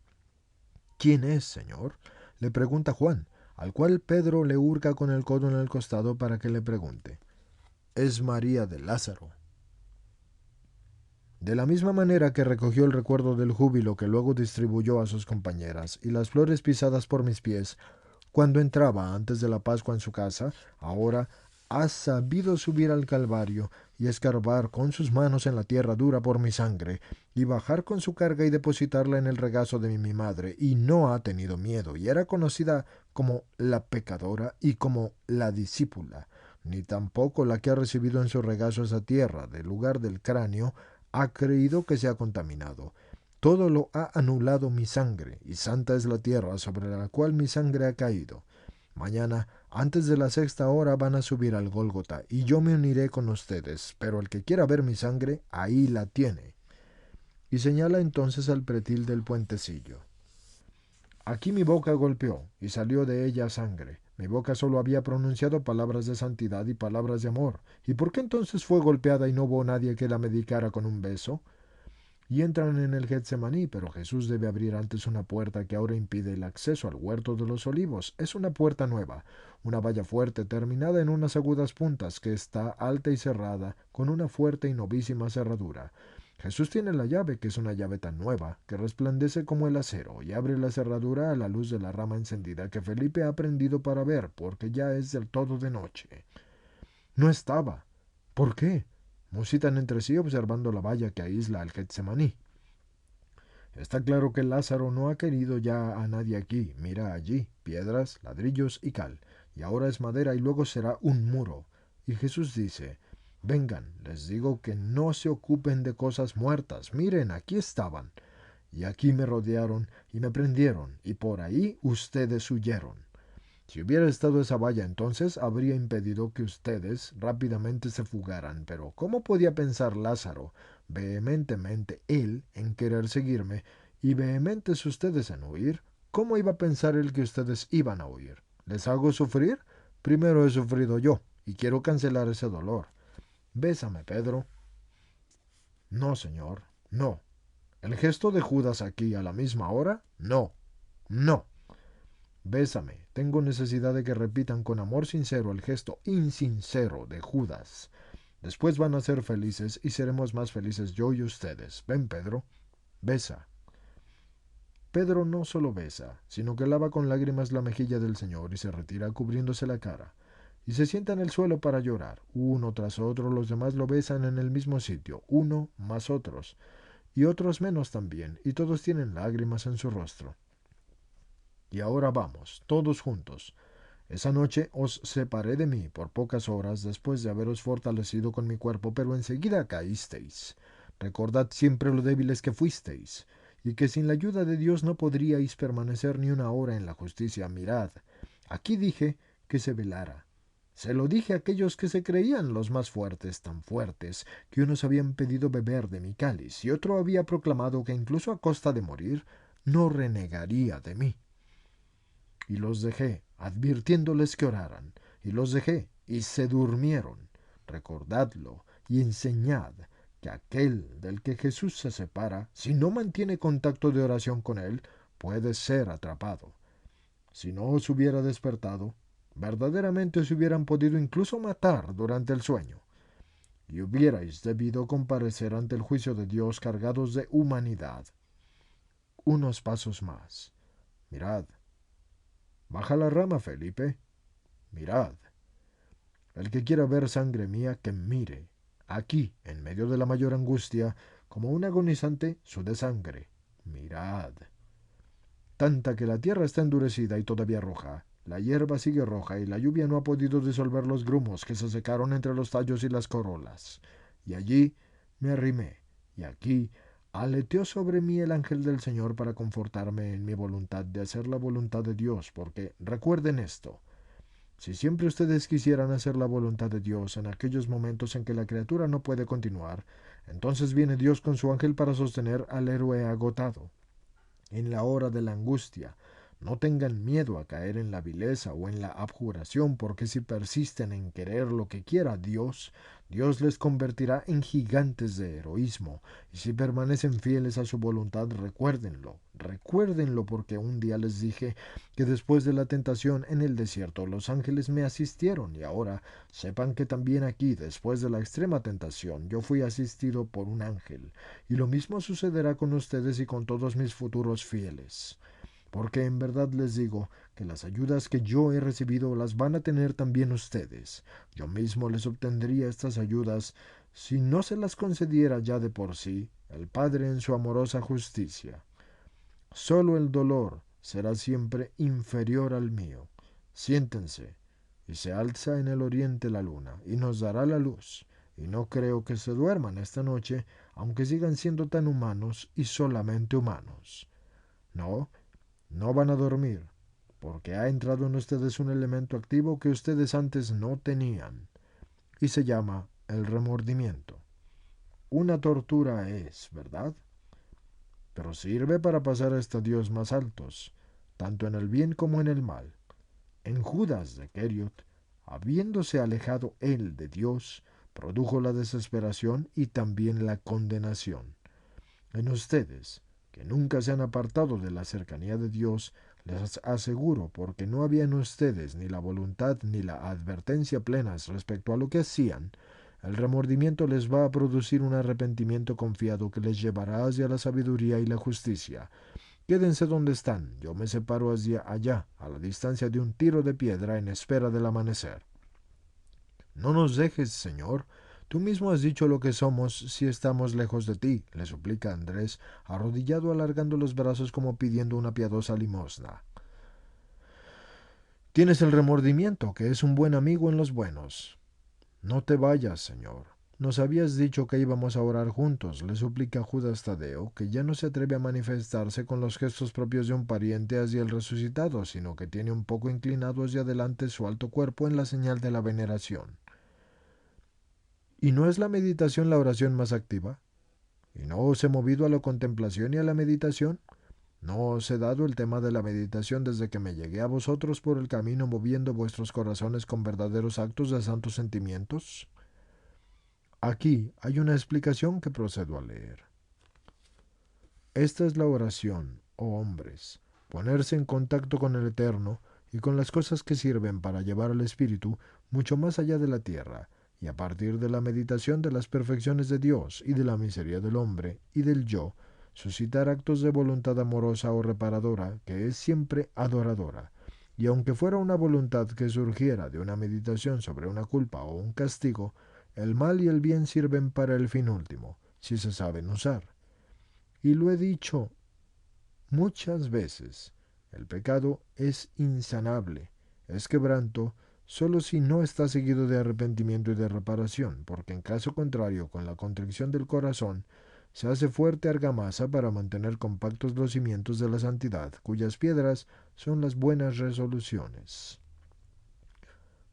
¿Quién es, Señor? Le pregunta Juan, al cual Pedro le hurga con el codo en el costado para que le pregunte. Es María de Lázaro. De la misma manera que recogió el recuerdo del júbilo que luego distribuyó a sus compañeras y las flores pisadas por mis pies, cuando entraba antes de la Pascua en su casa, ahora ha sabido subir al Calvario y escarbar con sus manos en la tierra dura por mi sangre, y bajar con su carga y depositarla en el regazo de mi madre, y no ha tenido miedo, y era conocida como la pecadora y como la discípula, ni tampoco la que ha recibido en su regazo esa tierra, del lugar del cráneo, ha creído que se ha contaminado. Todo lo ha anulado mi sangre, y santa es la tierra sobre la cual mi sangre ha caído. Mañana, antes de la 6ª hora, van a subir al Gólgota, y yo me uniré con ustedes, pero el que quiera ver mi sangre, ahí la tiene. Y señala entonces al pretil del puentecillo. Aquí mi boca golpeó, y salió de ella sangre. Mi boca solo había pronunciado palabras de santidad y palabras de amor. ¿Y por qué entonces fue golpeada y no hubo nadie que la medicara con un beso? Y entran en el Getsemaní, pero Jesús debe abrir antes una puerta que ahora impide el acceso al huerto de los olivos. Es una puerta nueva, una valla fuerte terminada en unas agudas puntas que está alta y cerrada con una fuerte y novísima cerradura. Jesús tiene la llave, que es una llave tan nueva, que resplandece como el acero, y abre la cerradura a la luz de la rama encendida que Felipe ha prendido para ver, porque ya es del todo de noche. No estaba. ¿Por qué? Musitan entre sí observando la valla que aísla al Getsemaní. Está claro que Lázaro no ha querido ya a nadie aquí. Mira allí, piedras, ladrillos y cal. Y ahora es madera y luego será un muro. Y Jesús dice, vengan, les digo que no se ocupen de cosas muertas. Miren, aquí estaban. Y aquí me rodearon y me prendieron, y por ahí ustedes huyeron. Si hubiera estado esa valla entonces, habría impedido que ustedes rápidamente se fugaran. Pero ¿cómo podía pensar Lázaro, vehementemente él, en querer seguirme, y vehementes ustedes en huir? ¿Cómo iba a pensar él que ustedes iban a huir? ¿Les hago sufrir? Primero he sufrido yo, y quiero cancelar ese dolor. Bésame, Pedro. No, señor, no. ¿El gesto de Judas aquí a la misma hora? No, no. Bésame. Tengo necesidad de que repitan con amor sincero el gesto insincero de Judas. Después van a ser felices y seremos más felices yo y ustedes. Ven, Pedro. Besa. Pedro no solo besa, sino que lava con lágrimas la mejilla del Señor y se retira cubriéndose la cara. Y se sienta en el suelo para llorar. Uno tras otro los demás lo besan en el mismo sitio, uno más otros, y otros menos también, y todos tienen lágrimas en su rostro. Y ahora vamos, todos juntos. Esa noche os separé de mí por pocas horas después de haberos fortalecido con mi cuerpo, pero enseguida caísteis. Recordad siempre lo débiles que fuisteis, y que sin la ayuda de Dios no podríais permanecer ni una hora en la justicia. Mirad, aquí dije que se velara. Se lo dije a aquellos que se creían los más fuertes, tan fuertes, que unos habían pedido beber de mi cáliz, y otro había proclamado que incluso a costa de morir, no renegaría de mí. Y los dejé, advirtiéndoles que oraran, y los dejé, y se durmieron. Recordadlo, y enseñad que aquel del que Jesús se separa, si no mantiene contacto de oración con él, puede ser atrapado. Si no os hubiera despertado, verdaderamente os hubieran podido incluso matar durante el sueño, y hubierais debido comparecer ante el juicio de Dios cargados de humanidad. Unos pasos más. Mirad. Baja la rama, Felipe. Mirad. El que quiera ver sangre mía, que mire. Aquí, en medio de la mayor angustia, como un agonizante, sude sangre. Mirad. Tanta que la tierra está endurecida y todavía roja. La hierba sigue roja y la lluvia no ha podido disolver los grumos que se secaron entre los tallos y las corolas. Y allí me arrimé, y aquí aleteó sobre mí el ángel del Señor para confortarme en mi voluntad de hacer la voluntad de Dios, porque recuerden esto. Si siempre ustedes quisieran hacer la voluntad de Dios en aquellos momentos en que la criatura no puede continuar, entonces viene Dios con su ángel para sostener al héroe agotado. En la hora de la angustia, No tengan miedo a caer en la vileza o en la abjuración, porque si persisten en querer lo que quiera Dios, Dios les convertirá en gigantes de heroísmo. Y si permanecen fieles a su voluntad, recuérdenlo, porque un día les dije que después de la tentación en el desierto los ángeles me asistieron, y ahora sepan que también aquí, después de la extrema tentación, yo fui asistido por un ángel, y lo mismo sucederá con ustedes y con todos mis futuros fieles. Porque en verdad les digo que las ayudas que yo he recibido las van a tener también ustedes. Yo mismo les obtendría estas ayudas si no se las concediera ya de por sí el Padre en su amorosa justicia. Solo el dolor será siempre inferior al mío. Siéntense. Y se alza en el oriente la luna, y nos dará la luz. Y no creo que se duerman esta noche, aunque sigan siendo tan humanos y solamente humanos. No, no van a dormir, porque ha entrado en ustedes un elemento activo que ustedes antes no tenían, y se llama el remordimiento. Una tortura es, ¿verdad? Pero sirve para pasar a estadios más altos, tanto en el bien como en el mal. En Judas de Keriot, habiéndose alejado él de Dios, produjo la desesperación y también la condenación. En ustedes, que nunca se han apartado de la cercanía de Dios, les aseguro, porque no había en ustedes ni la voluntad ni la advertencia plenas respecto a lo que hacían, el remordimiento les va a producir un arrepentimiento confiado que les llevará hacia la sabiduría y la justicia. Quédense donde están, yo me separo hacia allá, a la distancia de un tiro de piedra en espera del amanecer. No nos dejes, Señor. Tú mismo has dicho lo que somos si estamos lejos de ti, le suplica Andrés, arrodillado alargando los brazos como pidiendo una piadosa limosna. Tienes el remordimiento, que es un buen amigo en los buenos. No te vayas, Señor. Nos habías dicho que íbamos a orar juntos, le suplica Judas Tadeo, que ya no se atreve a manifestarse con los gestos propios de un pariente hacia el resucitado, sino que tiene un poco inclinado hacia adelante su alto cuerpo en la señal de la veneración. ¿Y no es la meditación la oración más activa? ¿Y no os he movido a la contemplación y a la meditación? ¿No os he dado el tema de la meditación desde que me llegué a vosotros por el camino moviendo vuestros corazones con verdaderos actos de santos sentimientos? Aquí hay una explicación que procedo a leer. Esta es la oración, oh hombres, ponerse en contacto con el Eterno y con las cosas que sirven para llevar al espíritu mucho más allá de la tierra, y a partir de la meditación de las perfecciones de Dios y de la miseria del hombre y del yo, suscitar actos de voluntad amorosa o reparadora que es siempre adoradora. Y aunque fuera una voluntad que surgiera de una meditación sobre una culpa o un castigo, el mal y el bien sirven para el fin último, si se saben usar. Y lo he dicho muchas veces, el pecado es insanable, es quebranto, solo si no está seguido de arrepentimiento y de reparación, porque en caso contrario, con la contrición del corazón, se hace fuerte argamasa para mantener compactos los cimientos de la santidad, cuyas piedras son las buenas resoluciones.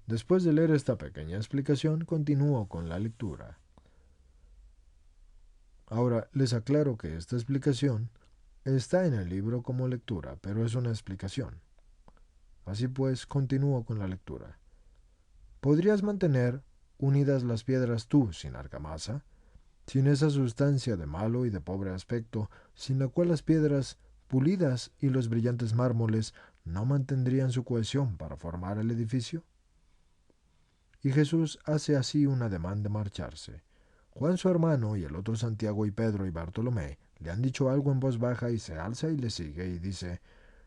Después de leer esta pequeña explicación, continúo con la lectura. Ahora, les aclaro que esta explicación está en el libro como lectura, pero es una explicación. Así pues, continúo con la lectura. ¿Podrías mantener unidas las piedras tú sin argamasa, sin esa sustancia de malo y de pobre aspecto, sin la cual las piedras pulidas y los brillantes mármoles no mantendrían su cohesión para formar el edificio? Y Jesús hace así un ademán de marcharse. Juan su hermano y el otro Santiago y Pedro y Bartolomé le han dicho algo en voz baja y se alza y le sigue y dice: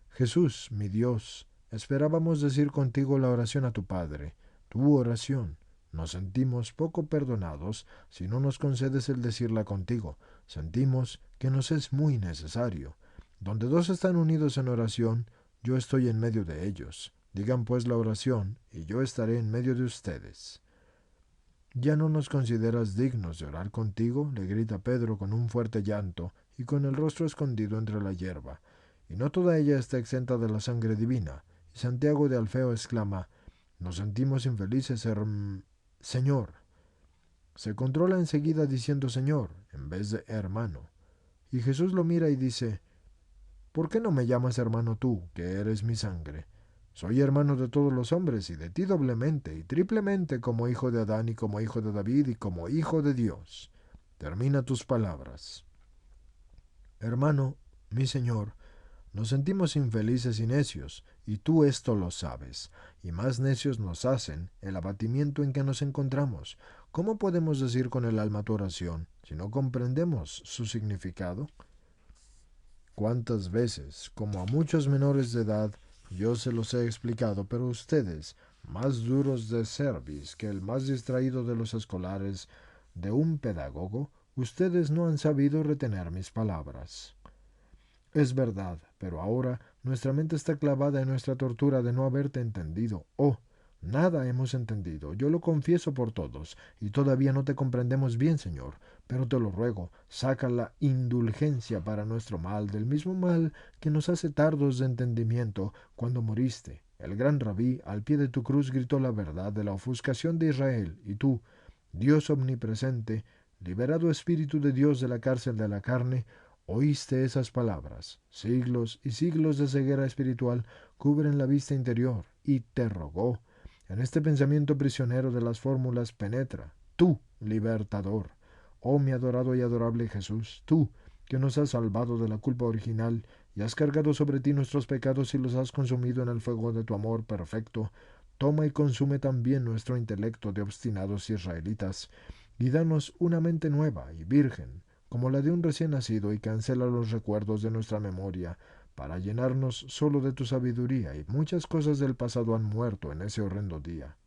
Jesús, mi Dios, esperábamos decir contigo la oración a tu Padre, tu oración. Nos sentimos poco perdonados si no nos concedes el decirla contigo. Sentimos que nos es muy necesario. Donde dos están unidos en oración, yo estoy en medio de ellos. Digan pues la oración, y yo estaré en medio de ustedes. ¿Ya no nos consideras dignos de orar contigo? Le grita Pedro con un fuerte llanto y con el rostro escondido entre la hierba. Y no toda ella está exenta de la sangre divina. Y Santiago de Alfeo exclama: Nos sentimos infelices, Señor. Se controla enseguida diciendo Señor en vez de hermano. Y Jesús lo mira y dice: ¿Por qué no me llamas hermano tú, que eres mi sangre? Soy hermano de todos los hombres y de ti doblemente y triplemente como hijo de Adán y como hijo de David y como hijo de Dios. Termina tus palabras. Hermano, mi Señor, nos sentimos infelices y necios, y tú esto lo sabes, y más necios nos hacen el abatimiento en que nos encontramos. ¿Cómo podemos decir con el alma tu oración si no comprendemos su significado? ¿Cuántas veces, como a muchos menores de edad, yo se los he explicado, pero ustedes, más duros de cerviz que el más distraído de los escolares de un pedagogo, ustedes no han sabido retener mis palabras? Es verdad, pero ahora nuestra mente está clavada en nuestra tortura de no haberte entendido. Oh, nada hemos entendido, yo lo confieso por todos, y todavía no te comprendemos bien, Señor, pero te lo ruego, saca la indulgencia para nuestro mal, del mismo mal que nos hace tardos de entendimiento cuando moriste. El gran rabí al pie de tu cruz gritó la verdad de la ofuscación de Israel, y tú, Dios omnipresente, liberado Espíritu de Dios de la cárcel de la carne, oíste esas palabras. Siglos y siglos de ceguera espiritual cubren la vista interior, y te rogó. En este pensamiento prisionero de las fórmulas penetra, tú, libertador. Oh mi adorado y adorable Jesús, tú, que nos has salvado de la culpa original y has cargado sobre ti nuestros pecados y los has consumido en el fuego de tu amor perfecto, toma y consume también nuestro intelecto de obstinados israelitas, y danos una mente nueva y virgen, como la de un recién nacido, y cancela los recuerdos de nuestra memoria, para llenarnos solo de tu sabiduría, y muchas cosas del pasado han muerto en ese horrendo día.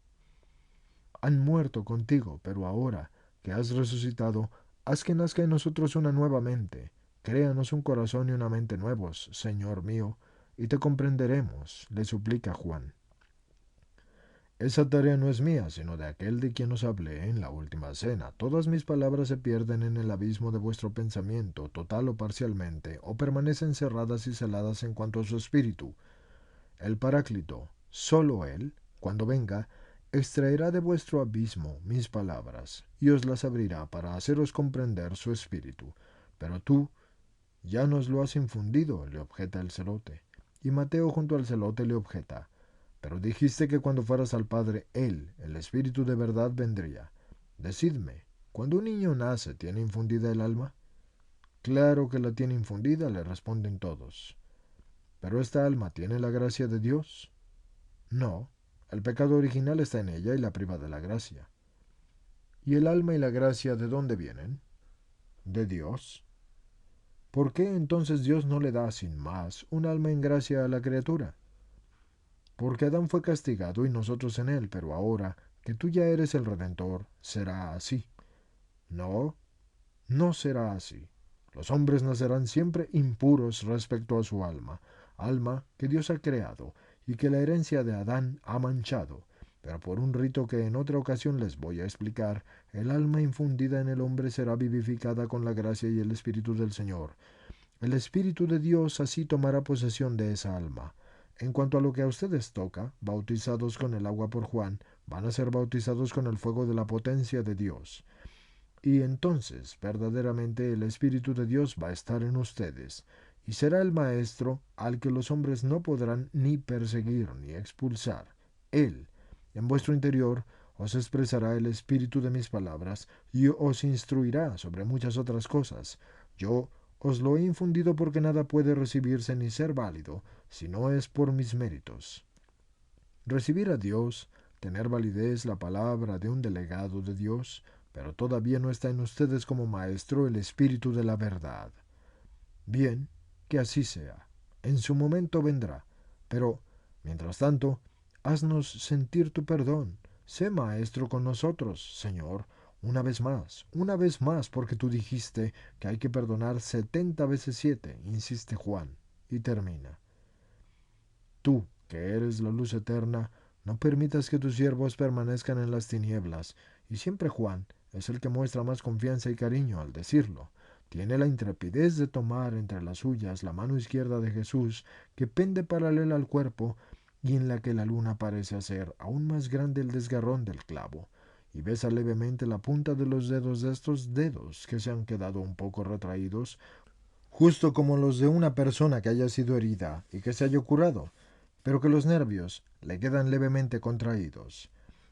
Han muerto contigo, pero ahora que has resucitado, haz que nazca en nosotros una nueva mente. Créanos un corazón y una mente nuevos, Señor mío, y te comprenderemos, le suplica Juan. Esa tarea no es mía, sino de aquel de quien os hablé en la última cena. Todas mis palabras se pierden en el abismo de vuestro pensamiento, total o parcialmente, o permanecen cerradas y celadas en cuanto a su espíritu. El Paráclito, solo él, cuando venga, extraerá de vuestro abismo mis palabras, y os las abrirá para haceros comprender su espíritu. Pero tú ya nos lo has infundido, le objeta el celote. Y Mateo junto al celote le objeta: pero dijiste que cuando fueras al Padre, Él, el Espíritu de verdad, vendría. Decidme, ¿cuando un niño nace, tiene infundida el alma? Claro que la tiene infundida, le responden todos. ¿Pero esta alma tiene la gracia de Dios? No, el pecado original está en ella y la priva de la gracia. ¿Y el alma y la gracia de dónde vienen? De Dios. ¿Por qué entonces Dios no le da sin más un alma en gracia a la criatura? Porque Adán fue castigado y nosotros en él, pero ahora que tú ya eres el Redentor, será así. No, no será así. Los hombres nacerán siempre impuros respecto a su alma, alma que Dios ha creado y que la herencia de Adán ha manchado. Pero por un rito que en otra ocasión les voy a explicar, el alma infundida en el hombre será vivificada con la gracia y el Espíritu del Señor. El Espíritu de Dios así tomará posesión de esa alma. En cuanto a lo que a ustedes toca, bautizados con el agua por Juan, van a ser bautizados con el fuego de la potencia de Dios. Y entonces verdaderamente el Espíritu de Dios va a estar en ustedes, y será el Maestro al que los hombres no podrán ni perseguir ni expulsar. Él, en vuestro interior, os expresará el espíritu de mis palabras y os instruirá sobre muchas otras cosas. Yo os lo he infundido porque nada puede recibirse ni ser válido si no es por mis méritos. Recibir a Dios, tener validez la palabra de un delegado de Dios, pero todavía no está en ustedes como maestro el espíritu de la verdad. Bien, que así sea. En su momento vendrá. Pero, mientras tanto, haznos sentir tu perdón. Sé maestro con nosotros, Señor, una vez más, porque tú dijiste que hay que perdonar 70 veces 7, insiste Juan, y termina. Tú, que eres la luz eterna, no permitas que tus siervos permanezcan en las tinieblas. Y siempre Juan es el que muestra más confianza y cariño al decirlo. Tiene la intrepidez de tomar entre las suyas la mano izquierda de Jesús, que pende paralela al cuerpo, y en la que la luna parece hacer aún más grande el desgarrón del clavo, y besa levemente la punta de los dedos de estos dedos que se han quedado un poco retraídos, justo como los de una persona que haya sido herida y que se haya curado, pero que los nervios le quedan levemente contraídos.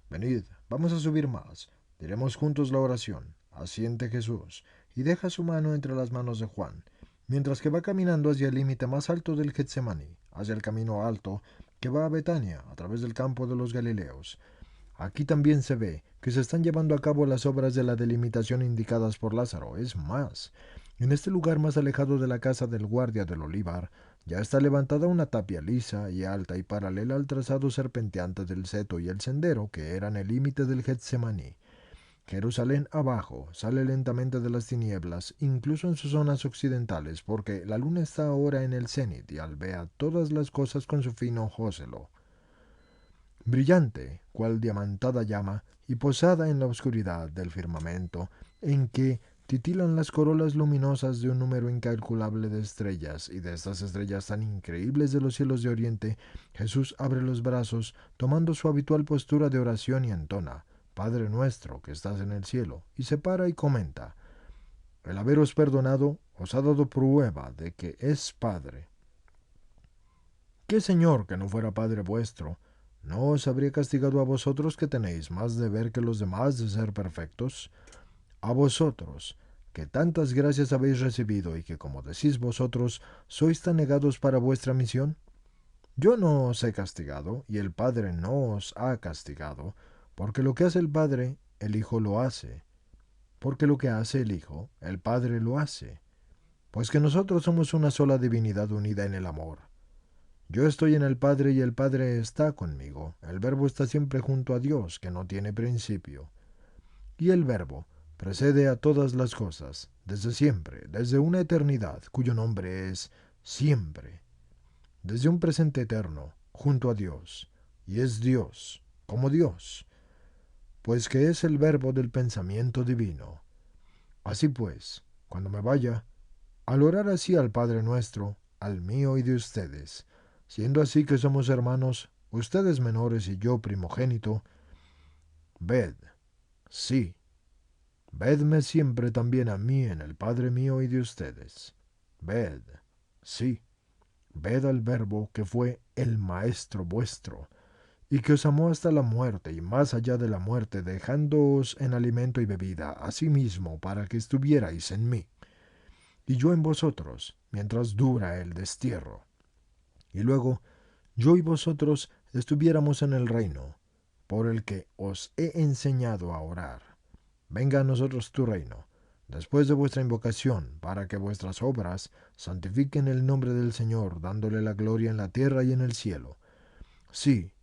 Venid, vamos a subir más. Diremos juntos la oración. Asiente Jesús, y deja su mano entre las manos de Juan, mientras que va caminando hacia el límite más alto del Getsemaní, hacia el camino alto que va a Betania, a través del campo de los Galileos. Aquí también se ve que se están llevando a cabo las obras de la delimitación indicadas por Lázaro. Es más, en este lugar más alejado de la casa del guardia del olivar, ya está levantada una tapia lisa y alta y paralela al trazado serpenteante del seto y el sendero que eran el límite del Getsemaní. Jerusalén abajo sale lentamente de las tinieblas, incluso en sus zonas occidentales, porque la luna está ahora en el cenit y albea todas las cosas con su fino jóselo brillante, cual diamantada llama, y posada en la oscuridad del firmamento, en que titilan las corolas luminosas de un número incalculable de estrellas, y de estas estrellas tan increíbles de los cielos de oriente, Jesús abre los brazos, tomando su habitual postura de oración y entona, Padre nuestro que estás en el cielo, y se para y comenta, el haberos perdonado os ha dado prueba de que es Padre. ¿Qué Señor que no fuera Padre vuestro no os habría castigado a vosotros que tenéis más deber que los demás de ser perfectos? A vosotros, que tantas gracias habéis recibido y que, como decís vosotros, sois tan negados para vuestra misión. Yo no os he castigado, y el Padre no os ha castigado, porque lo que hace el Padre, el Hijo lo hace, porque lo que hace el Hijo, el Padre lo hace, pues que nosotros somos una sola divinidad unida en el amor. Yo estoy en el Padre y el Padre está conmigo. El Verbo está siempre junto a Dios, que no tiene principio. Y el Verbo precede a todas las cosas, desde siempre, desde una eternidad, cuyo nombre es siempre, desde un presente eterno, junto a Dios. Y es Dios, como Dios, pues que es el Verbo del pensamiento divino. Así pues, cuando me vaya, al orar así al Padre nuestro, al mío y de ustedes, siendo así que somos hermanos, ustedes menores y yo primogénito, ved, sí, vedme siempre también a mí en el Padre mío y de ustedes. Ved, sí, ved al Verbo que fue el Maestro vuestro, y que os amó hasta la muerte y más allá de la muerte, dejándoos en alimento y bebida, a sí mismo, para que estuvierais en mí, y yo en vosotros, mientras dura el destierro. Y luego yo y vosotros estuviéramos en el reino, por el que os he enseñado a orar. Venga a nosotros tu reino, después de vuestra invocación, para que vuestras obras santifiquen el nombre del Señor, dándole la gloria en la tierra y en el cielo. Sí,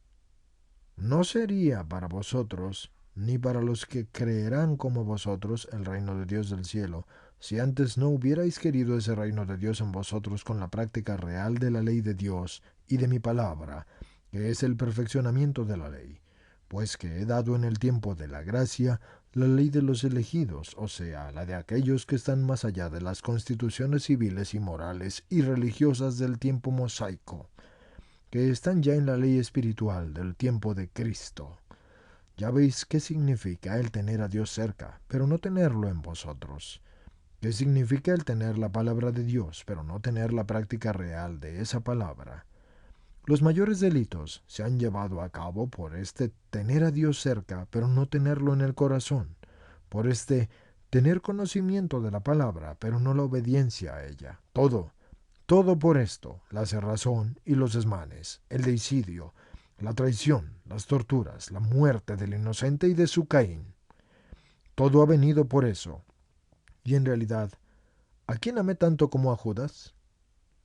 no sería para vosotros, ni para los que creerán como vosotros, el reino de Dios del cielo, si antes no hubierais querido ese reino de Dios en vosotros con la práctica real de la ley de Dios y de mi palabra, que es el perfeccionamiento de la ley, pues que he dado en el tiempo de la gracia la ley de los elegidos, o sea, la de aquellos que están más allá de las constituciones civiles y morales y religiosas del tiempo mosaico, que están ya en la ley espiritual del tiempo de Cristo. Ya veis qué significa el tener a Dios cerca, pero no tenerlo en vosotros. ¿Qué significa el tener la palabra de Dios, pero no tener la práctica real de esa palabra? Los mayores delitos se han llevado a cabo por este tener a Dios cerca, pero no tenerlo en el corazón, por este tener conocimiento de la palabra, pero no la obediencia a ella. Todo por esto, la cerrazón y los desmanes, el deicidio, la traición, las torturas, la muerte del inocente y de su Caín. Todo ha venido por eso. Y en realidad, ¿a quién amé tanto como a Judas?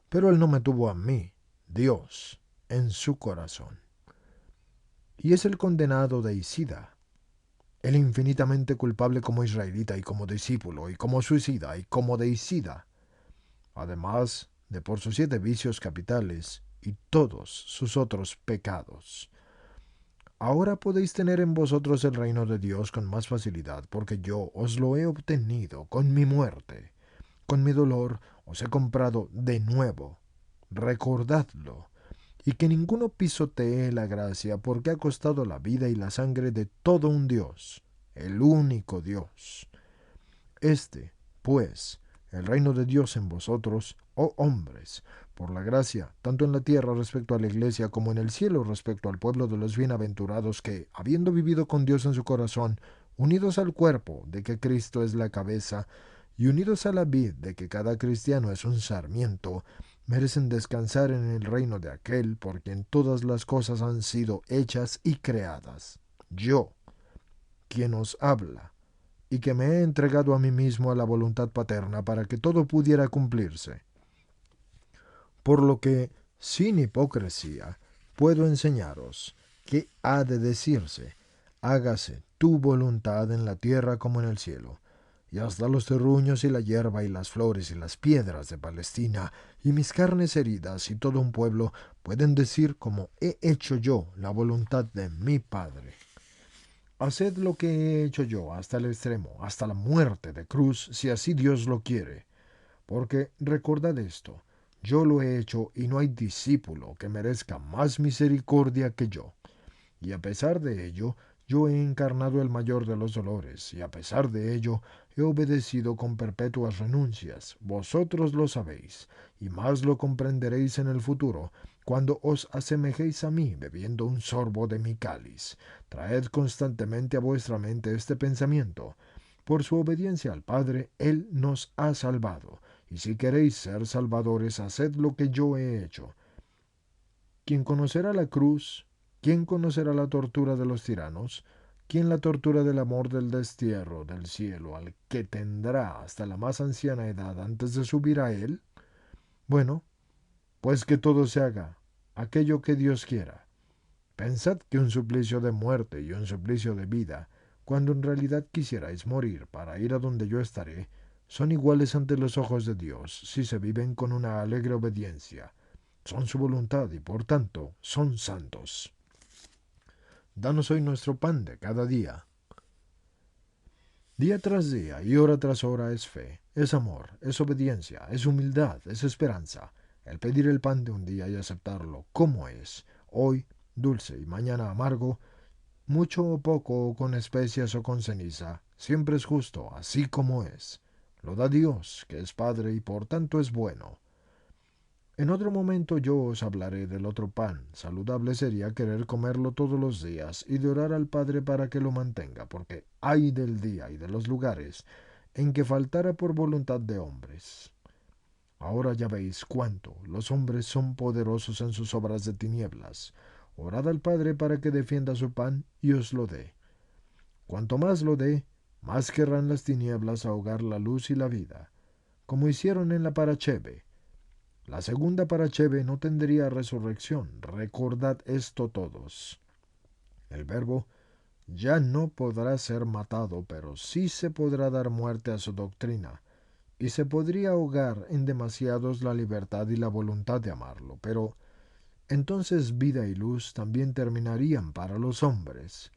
Pero él no me tuvo a mí, Dios, en su corazón. Y es el condenado deicida, el infinitamente culpable como israelita y como discípulo y como suicida y como deicida, además de por sus 7 vicios capitales y todos sus otros pecados. Ahora podéis tener en vosotros el reino de Dios con más facilidad, porque yo os lo he obtenido con mi muerte. Con mi dolor os he comprado de nuevo. Recordadlo, y que ninguno pisotee la gracia, porque ha costado la vida y la sangre de todo un Dios, el único Dios. Este, pues, el reino de Dios en vosotros, oh hombres, por la gracia, tanto en la tierra respecto a la iglesia como en el cielo respecto al pueblo de los bienaventurados que, habiendo vivido con Dios en su corazón, unidos al cuerpo de que Cristo es la cabeza, y unidos a la vid de que cada cristiano es un sarmiento, merecen descansar en el reino de aquel por quien todas las cosas han sido hechas y creadas. Yo, quien os habla, y que me he entregado a mí mismo a la voluntad paterna para que todo pudiera cumplirse. Por lo que, sin hipocresía, puedo enseñaros qué ha de decirse: hágase tu voluntad en la tierra como en el cielo. Y hasta los terruños y la hierba y las flores y las piedras de Palestina y mis carnes heridas y todo un pueblo pueden decir como he hecho yo la voluntad de mi Padre. Haced lo que he hecho yo hasta el extremo, hasta la muerte de cruz, si así Dios lo quiere. Porque recordad esto, yo lo he hecho y no hay discípulo que merezca más misericordia que yo. Y a pesar de ello, yo he encarnado el mayor de los dolores, y a pesar de ello, he obedecido con perpetuas renuncias. Vosotros lo sabéis, y más lo comprenderéis en el futuro, cuando os asemejéis a mí bebiendo un sorbo de mi cáliz. Traed constantemente a vuestra mente este pensamiento. Por su obediencia al Padre, Él nos ha salvado, y si queréis ser salvadores, haced lo que yo he hecho. ¿Quién conocerá la cruz? ¿Quién conocerá la tortura de los tiranos? ¿Quién la tortura del amor del destierro del cielo al que tendrá hasta la más anciana edad antes de subir a él? Bueno, pues que todo se haga, aquello que Dios quiera. Pensad que un suplicio de muerte y un suplicio de vida, cuando en realidad quisierais morir para ir a donde yo estaré, son iguales ante los ojos de Dios si se viven con una alegre obediencia. Son su voluntad y por tanto son santos. Danos hoy nuestro pan de cada día. Día tras día y hora tras hora es fe, es amor, es obediencia, es humildad, es esperanza. El pedir el pan de un día y aceptarlo como es, hoy dulce y mañana amargo, mucho o poco, con especias o con ceniza, siempre es justo, así como es. Lo da Dios, que es Padre y por tanto es bueno. En otro momento yo os hablaré del otro pan. Saludable sería querer comerlo todos los días y de orar al Padre para que lo mantenga, porque ay del día y de los lugares en que faltara por voluntad de hombres. Ahora ya veis cuánto los hombres son poderosos en sus obras de tinieblas. Orad al Padre para que defienda su pan y os lo dé. Cuanto más lo dé, más querrán las tinieblas ahogar la luz y la vida, como hicieron en la Parachebe. La segunda Parachebe no tendría resurrección. Recordad esto todos. El Verbo ya no podrá ser matado, pero sí se podrá dar muerte a su doctrina, y se podría ahogar en demasiados la libertad y la voluntad de amarlo, pero entonces vida y luz también terminarían para los hombres.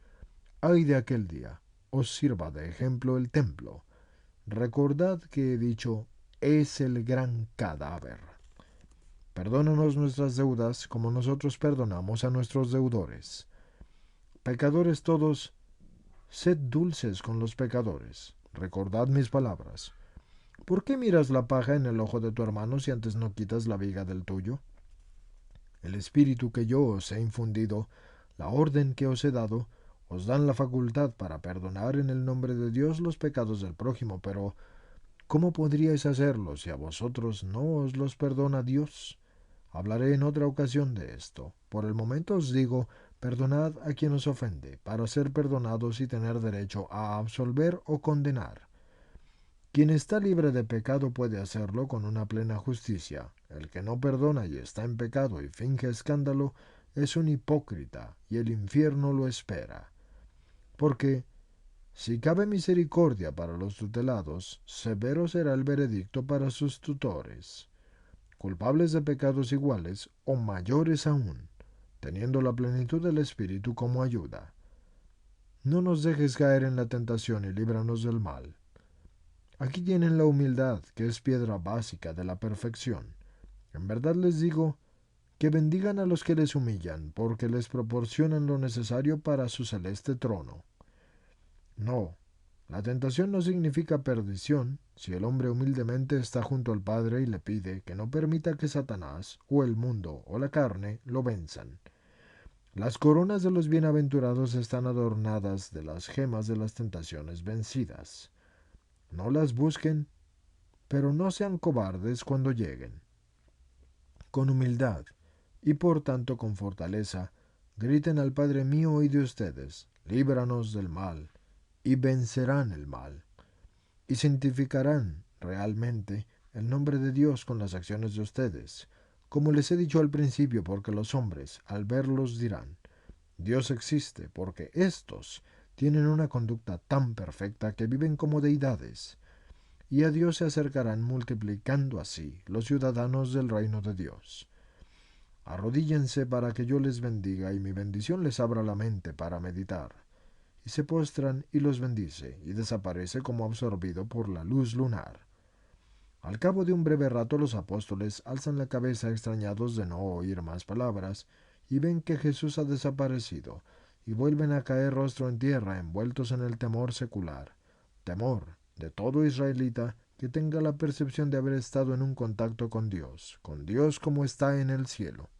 Ay de aquel día, os sirva de ejemplo el templo. Recordad que he dicho, es el gran cadáver. Perdónanos nuestras deudas como nosotros perdonamos a nuestros deudores. Pecadores todos, sed dulces con los pecadores. Recordad mis palabras. ¿Por qué miras la paja en el ojo de tu hermano si antes no quitas la viga del tuyo? El espíritu que yo os he infundido, la orden que os he dado, os dan la facultad para perdonar en el nombre de Dios los pecados del prójimo, pero ¿cómo podríais hacerlo si a vosotros no os los perdona Dios? Hablaré en otra ocasión de esto. Por el momento os digo, perdonad a quien os ofende, para ser perdonados y tener derecho a absolver o condenar. Quien está libre de pecado puede hacerlo con una plena justicia. El que no perdona y está en pecado y finge escándalo es un hipócrita, y el infierno lo espera. Porque, si cabe misericordia para los tutelados, severo será el veredicto para sus tutores, culpables de pecados iguales o mayores aún, teniendo la plenitud del Espíritu como ayuda. No nos dejes caer en la tentación y líbranos del mal. Aquí tienen la humildad, que es piedra básica de la perfección. En verdad les digo que bendigan a los que les humillan, porque les proporcionan lo necesario para su celeste trono. No, La tentación no significa perdición si el hombre humildemente está junto al Padre y le pide que no permita que Satanás, o el mundo, o la carne lo venzan. Las coronas de los bienaventurados están adornadas de las gemas de las tentaciones vencidas. No las busquen, pero no sean cobardes cuando lleguen. Con humildad, y por tanto con fortaleza, griten al Padre mío y de ustedes, líbranos del mal, y vencerán el mal, y santificarán realmente el nombre de Dios con las acciones de ustedes, como les he dicho al principio, porque los hombres, al verlos, dirán, Dios existe, porque éstos tienen una conducta tan perfecta que viven como deidades, y a Dios se acercarán multiplicando así los ciudadanos del reino de Dios. Arrodíllense para que yo les bendiga y mi bendición les abra la mente para meditar. Y se postran y los bendice, y desaparece como absorbido por la luz lunar. Al cabo de un breve rato los apóstoles alzan la cabeza extrañados de no oír más palabras, y ven que Jesús ha desaparecido, y vuelven a caer rostro en tierra envueltos en el temor secular, temor de todo israelita que tenga la percepción de haber estado en un contacto con Dios como está en el cielo.